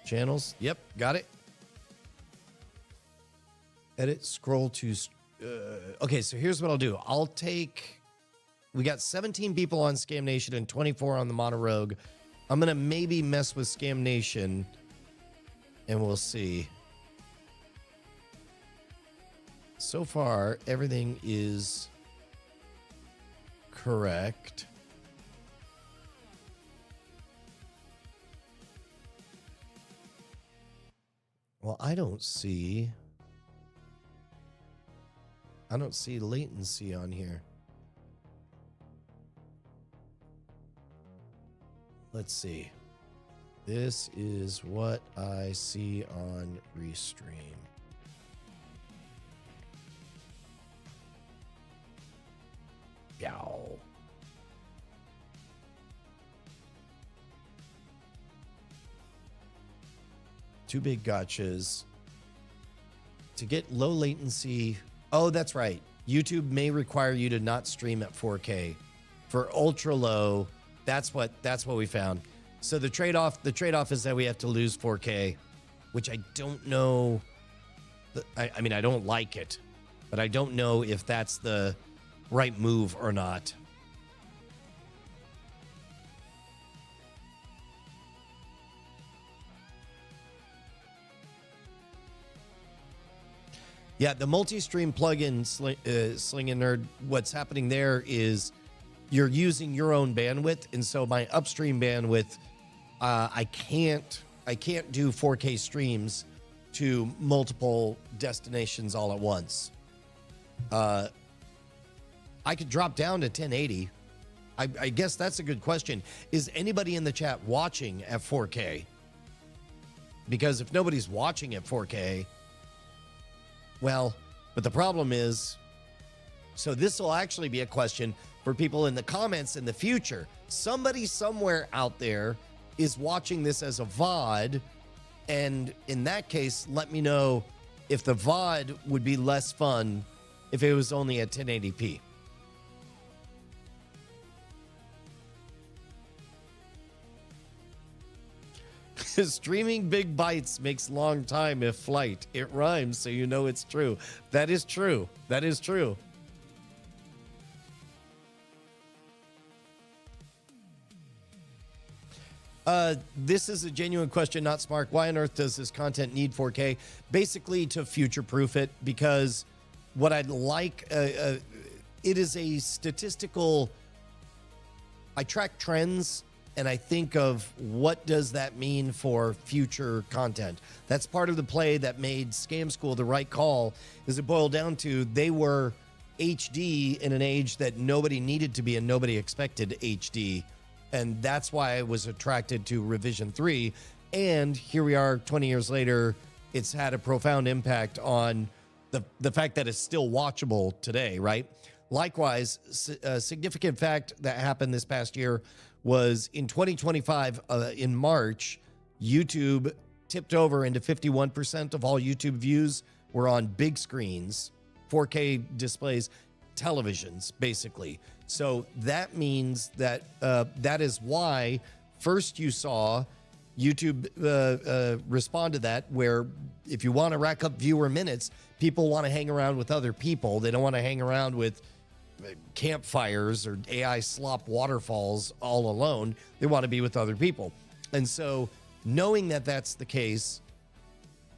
Channels. Yep, got it. Edit, scroll to... okay, so here's what I'll do. I'll take... We got 17 people on Scam Nation and 24 on the Mono Rogue. I'm going to maybe mess with Scam Nation, and we'll see. So far, everything is correct. Well, I don't see latency on here. Let's see. This is what I see on Restream. Yow. Two big gotchas. To get low latency. Oh, that's right. YouTube may require you to not stream at 4K. For ultra low, that's what we found. So the trade-off is that we have to lose 4K, which I don't know. I mean, I don't like it, but I don't know if that's the right move or not. Yeah, the multi-stream plugin, Sling and Nerd, what's happening there is you're using your own bandwidth, and so my upstream bandwidth, I can't do 4K streams to multiple destinations all at once. I could drop down to 1080. I guess that's a good question. Is anybody in the chat watching at 4K? Because if nobody's watching at 4K, well, but the problem is, so this will actually be a question for people in the comments in the future. Somebody somewhere out there is watching this as a VOD, and in that case, let me know if the VOD would be less fun if it was only at 1080p. Streaming big bites makes long time if flight. It rhymes, so you know it's true. That is true. That is true. This is a genuine question, not smart. Why on earth does this content need 4K? Basically to future-proof it, because what I'd like, it is a statistical... I track trends, and I think of what does that mean for future content. That's part of the play that made Scam School the right call, is it boiled down to they were HD in an age that nobody needed to be and nobody expected HD. And that's why I was attracted to Revision 3. And here we are 20 years later, it's had a profound impact on the fact that it's still watchable today, right? Likewise, a significant fact that happened this past year was in 2025, in March, YouTube tipped over into 51% of all YouTube views were on big screens, 4K displays, televisions, basically. So that means that that is why first you saw YouTube respond to that, where if you want to rack up viewer minutes, people want to hang around with other people. They don't want to hang around with campfires or AI slop waterfalls all alone. They want to be with other people. And so knowing that that's the case,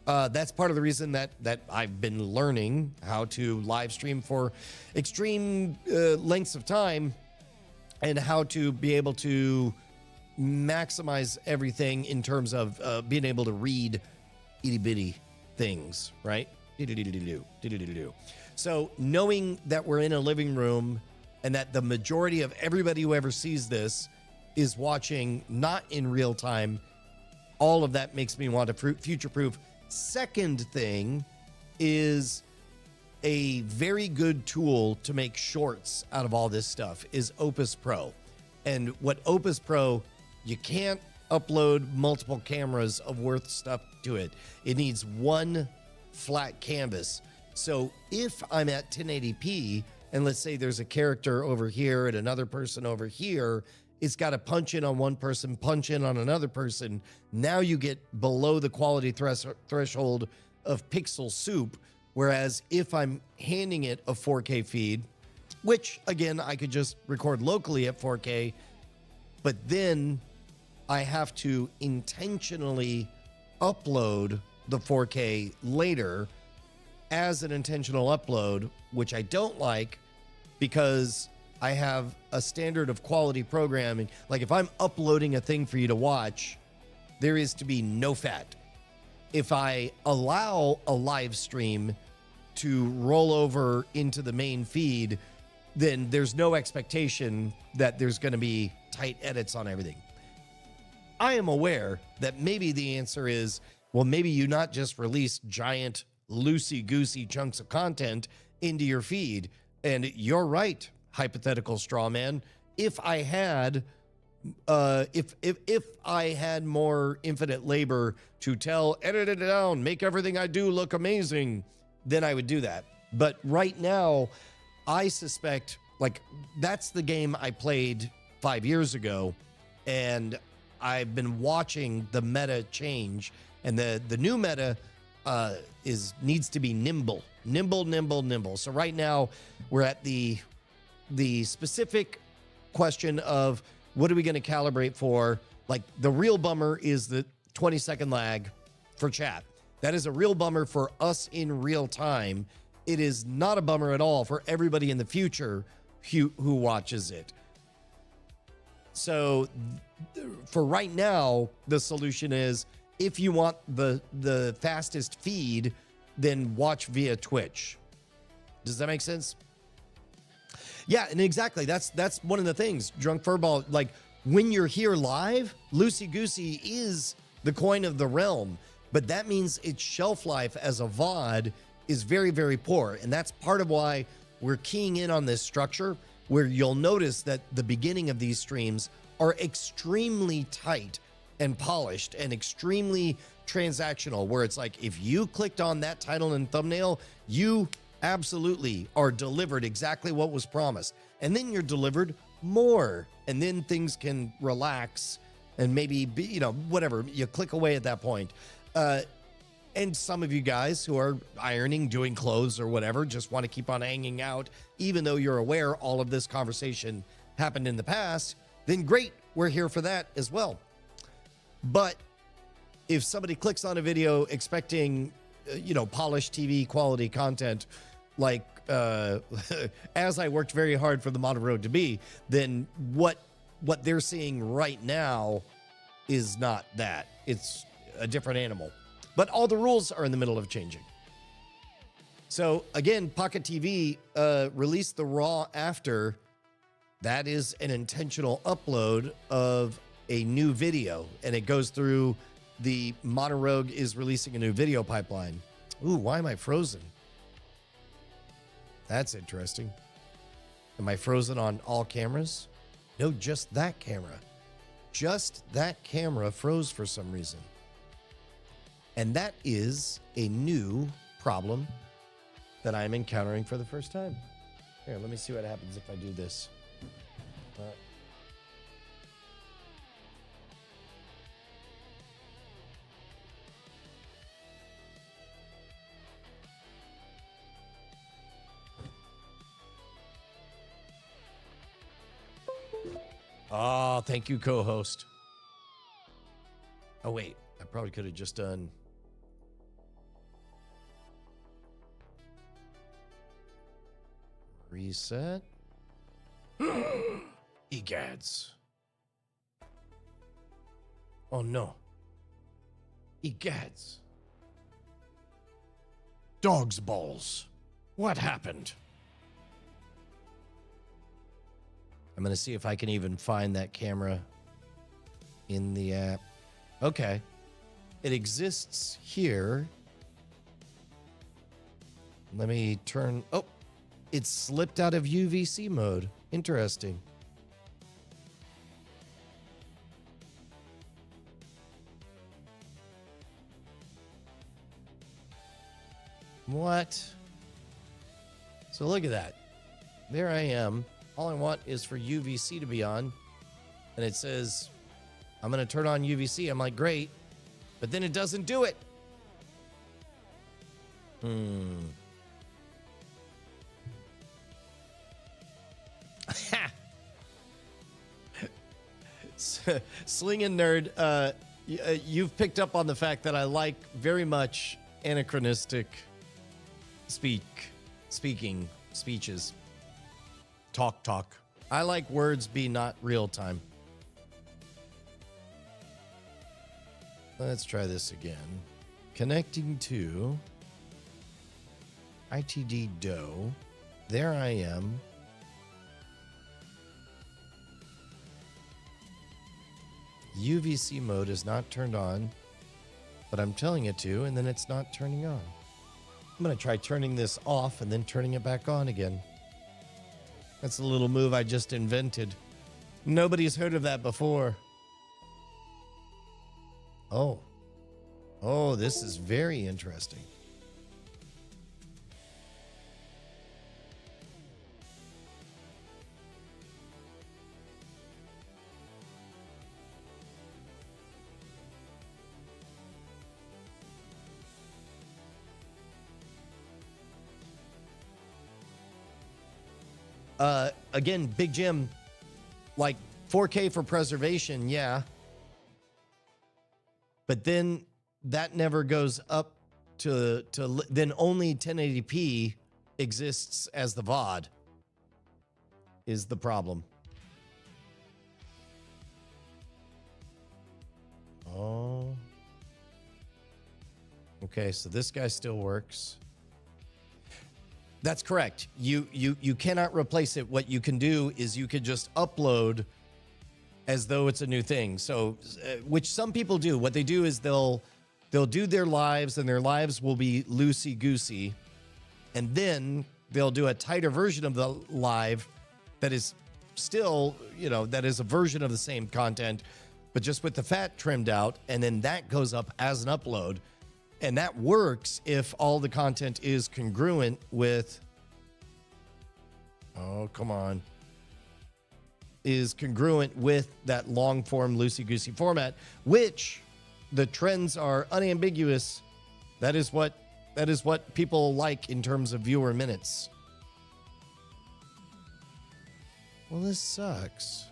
that's part of the reason that I've been learning how to live stream for extreme lengths of time and how to be able to maximize everything in terms of being able to read itty bitty things, right? So knowing that we're in a living room and that the majority of everybody who ever sees this is watching not in real time, all of that makes me want to future proof. Second thing is a very good tool to make shorts out of all this stuff is Opus Pro. And what Opus Pro, you can't upload multiple cameras of worth stuff to it. It needs one flat canvas. So if I'm at 1080p and let's say there's a character over here and another person over here, it's got to punch in on one person, punch in on another person. Now you get below the quality threshold of pixel soup. Whereas if I'm handing it a 4K feed, which again, I could just record locally at 4K, but then I have to intentionally upload the 4K later as an intentional upload, which I don't like because I have a standard of quality programming. Like if I'm uploading a thing for you to watch, there is to be no fat. If I allow a live stream to roll over into the main feed, then there's no expectation that there's going to be tight edits on everything. I am aware that maybe the answer is, well, maybe you not just release giant loosey-goosey chunks of content into your feed. And you're right, hypothetical straw man. If I had if I had more infinite labor to edit it down, make everything I do look amazing, then I would do that. But right now, I suspect, like, that's the game I played 5 years ago, and I've been watching the meta change, and the new meta needs to be nimble. So right now, we're at the specific question of what are we going to calibrate for? Like, the real bummer is the 20-second lag for chat. That is a real bummer for us in real time. It is not a bummer at all for everybody in the future who watches it. So for right now, the solution is if you want the fastest feed, then watch via Twitch. Does that make sense? Yeah, and exactly. That's one of the things. Drunk Furball, like, when you're here live, loosey-goosey is the coin of the realm. But that means its shelf life as a VOD is very, very poor. And that's part of why we're keying in on this structure, where you'll notice that the beginning of these streams are extremely tight and polished and extremely transactional, where it's like, if you clicked on that title and thumbnail, you absolutely are delivered exactly what was promised. And then you're delivered more. And then things can relax and maybe be, whatever, you click away at that point. And some of you guys who are ironing, doing clothes or whatever, just want to keep on hanging out, even though you're aware all of this conversation happened in the past, then great, we're here for that as well. But if somebody clicks on a video expecting, polished TV quality content, like as I worked very hard for the Model Road to be, then what they're seeing right now is not that. It's a different animal. But all the rules are in the middle of changing. So again, Pocket TV released the RAW after. That is an intentional upload of a new video, and it goes through the Monorogue is releasing a new video pipeline. Ooh, why am I frozen? That's interesting. Am I frozen on all cameras? No, just that camera. Just that camera froze for some reason. And that is a new problem that I'm encountering for the first time. Here, let me see what happens if I do this. Oh, thank you, co-host. Oh, wait. I probably could have just done... Reset. Egads. Oh, no. Egads. Dog's balls. What happened? I'm going to see if I can even find that camera in the app. Okay. It exists here. Let me turn... Oh, it slipped out of UVC mode. Interesting. What? So look at that. There I am. All I want is for UVC to be on. And it says, I'm going to turn on UVC. I'm like, great. But then it doesn't do it. Slingin' Nerd, you've picked up on the fact that I like very much anachronistic speeches. Talk. I like words be not real time. Let's try this again. Connecting to ITD DO. There I am. UVC mode is not turned on, but I'm telling it to, and then it's not turning on. I'm going to try turning this off and then turning it back on again. That's a little move I just invented. Nobody's heard of that before. Oh, this is very interesting. Again, Big Jim, like 4K for preservation, yeah. But then that never goes up to then only 1080p exists as the VOD is the problem. Oh. Okay, so this guy still works. That's correct. You cannot replace it. What you can do is you could just upload as though it's a new thing. So, which some people do. What they do is they'll do their lives, and their lives will be loosey-goosey, and then they'll do a tighter version of the live that is still, that is a version of the same content, but just with the fat trimmed out, and then that goes up as an upload. And that works if all the content is congruent with, is congruent with that long form, loosey-goosey format, which the trends are unambiguous. That is what people like in terms of viewer minutes. Well, this sucks.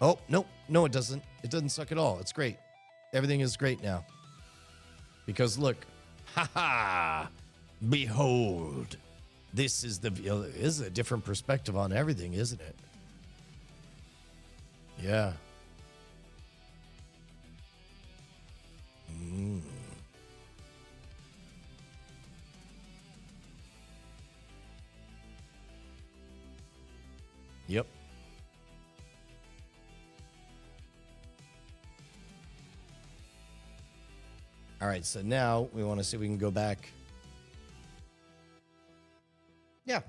Oh, no, it doesn't. It doesn't suck at all. It's great. Everything is great now. Because look, behold, this is a different perspective on everything, isn't it? Yeah. Yep. All right, so now we want to see if we can go back. Yeah.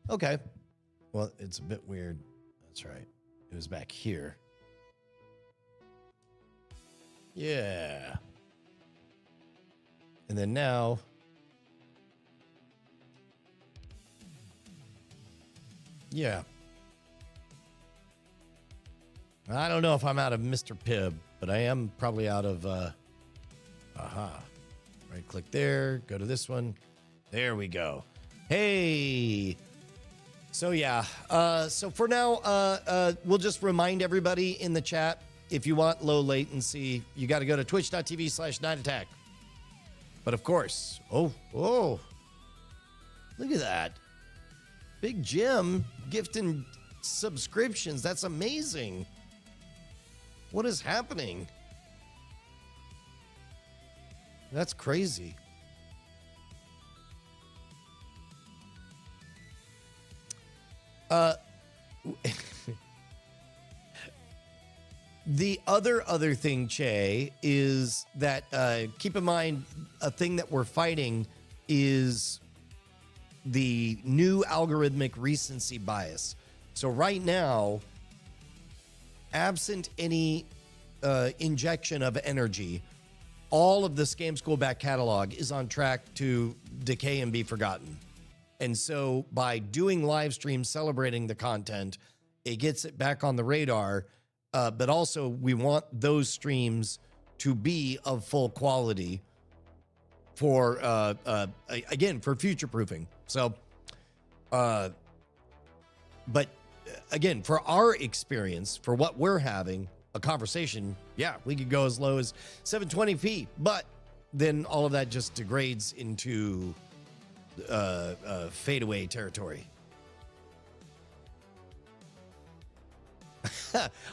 Okay. Well, it's a bit weird. That's right. It was back here. Yeah. And then now. Yeah. I don't know if I'm out of Mr. Pibb, but I am probably out of... Right click there, go to this one. There we go. Hey, So yeah, so for now, we'll just remind everybody in the chat, if you want low latency, you got to go to twitch.tv/nightattack. But of course, oh, look at that. Big Jim gifting subscriptions. That's amazing. What is happening? That's crazy. The other thing, Che, is that keep in mind a thing that we're fighting is the new algorithmic recency bias. So right now, absent any injection of energy, all of the Scam School back catalog is on track to decay and be forgotten. And so by doing live streams celebrating the content, it gets it back on the radar. But also we want those streams to be of full quality for, again, for future proofing. So, but again, for our experience, for what we're having, a conversation, yeah, we could go as low as 720p, but then all of that just degrades into fadeaway territory.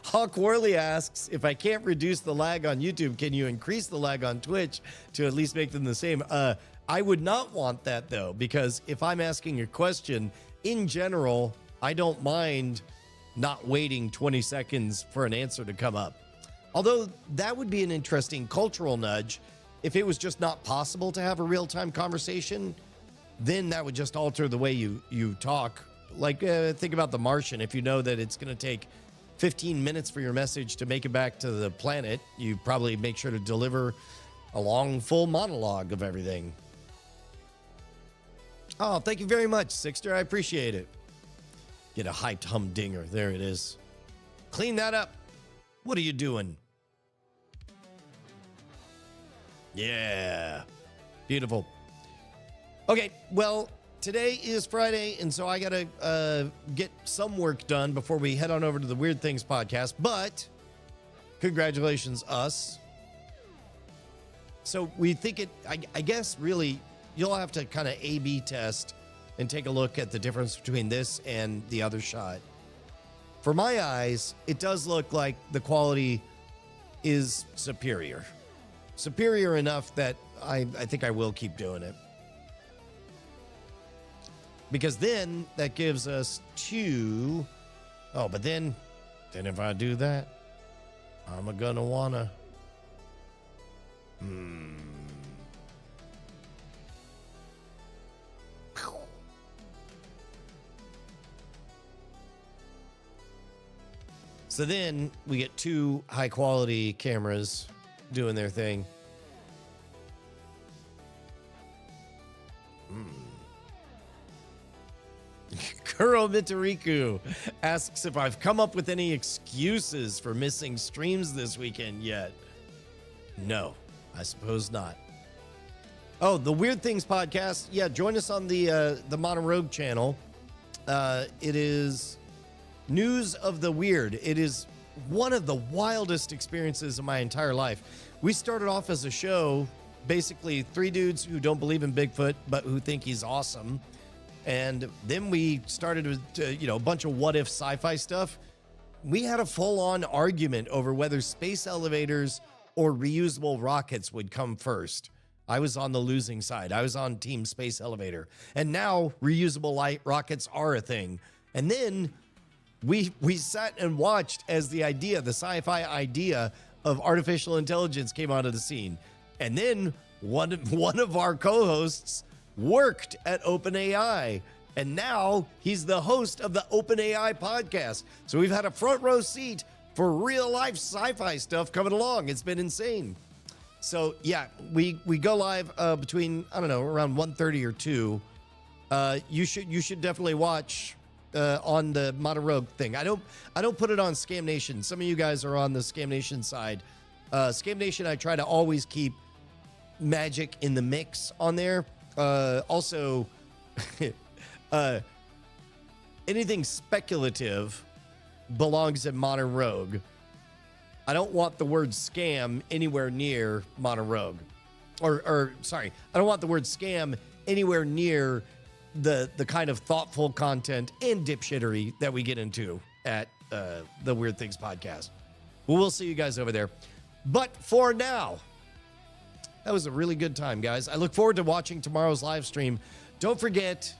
Hawk Worley asks, if I can't reduce the lag on YouTube, can you increase the lag on Twitch to at least make them the same? I would not want that, though, because if I'm asking a question, in general, I don't mind not waiting 20 seconds for an answer to come up. Although that would be an interesting cultural nudge. If it was just not possible to have a real-time conversation, then that would just alter the way you talk. Like, think about The Martian. If you know that it's going to take 15 minutes for your message to make it back to the planet, you probably make sure to deliver a long, full monologue of everything. Oh, thank you very much, Sixter. I appreciate it. Get a hyped humdinger. There it is. Clean that up. What are you doing? Yeah. Beautiful. Okay, well, today is Friday, and so I got to get some work done before we head on over to the Weird Things podcast, but congratulations, us. So we think it, I guess, really, you'll have to kind of A/B test and take a look at the difference between this and the other shot. For my eyes, it does look like the quality is superior. Superior enough that I think I will keep doing it. Because then that gives us two. Oh, but then if I do that, I'm gonna wanna. So then we get two high quality cameras doing their thing. Kuro Mitariku asks if I've come up with any excuses for missing streams this weekend yet. No, I suppose not. Oh, the Weird Things podcast. Yeah, join us on the Modern Rogue channel. It is News of the Weird. It is one of the wildest experiences of my entire life. We started off as a show, basically three dudes who don't believe in Bigfoot, but who think he's awesome. And then we started with, a bunch of what-if sci-fi stuff. We had a full-on argument over whether space elevators or reusable rockets would come first. I was on the losing side. I was on Team Space Elevator. And now reusable light rockets are a thing. And then we sat and watched as the sci-fi idea of artificial intelligence came onto the scene. And then one of our co-hosts worked at OpenAI, and now he's the host of the OpenAI podcast. So we've had a front row seat for real life sci-fi stuff coming along. It's been insane. So yeah, we go live between, I don't know, around 1:30 or 2. You should definitely watch on the Modern Rogue thing. I don't put it on Scam Nation. Some of you guys are on the Scam Nation side. Scam Nation, I try to always keep Magic in the mix on there. Also, anything speculative belongs in Modern Rogue. I don't want the word scam anywhere near Modern Rogue. Or sorry, I don't want the word scam anywhere near the kind of thoughtful content and dipshittery that we get into at the Weird Things podcast. We'll see you guys over there. But for now, that was a really good time, guys. I look forward to watching tomorrow's live stream. Don't forget,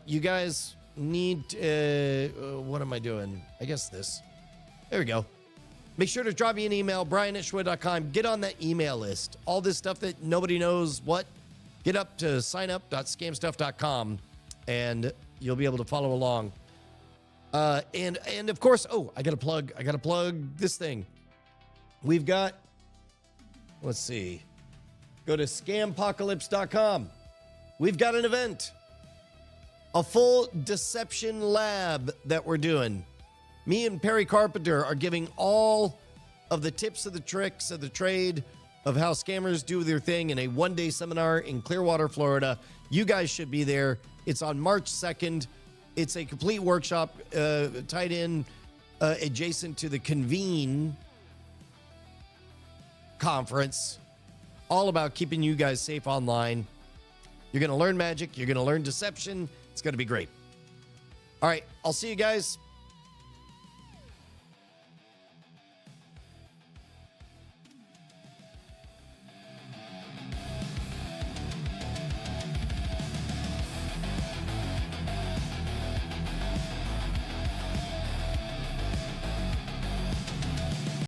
you guys need, what am I doing? I guess this. There we go. Make sure to drop me an email, brian@schwa.com. Get on that email list. All this stuff that nobody knows what, get up to signup.scamstuff.com, and you'll be able to follow along. And of course, I gotta plug this thing. We've got, let's see, go to scampocalypse.com. We've got an event, a full deception lab that we're doing. Me and Perry Carpenter are giving all of the tips of the tricks of the trade of how scammers do their thing in a one-day seminar in Clearwater, Florida. You guys should be there. It's on March 2nd. It's a complete workshop tied in adjacent to the Convene conference, all about keeping you guys safe online. You're going to learn magic. You're going to learn deception. It's going to be great. All right. I'll see you guys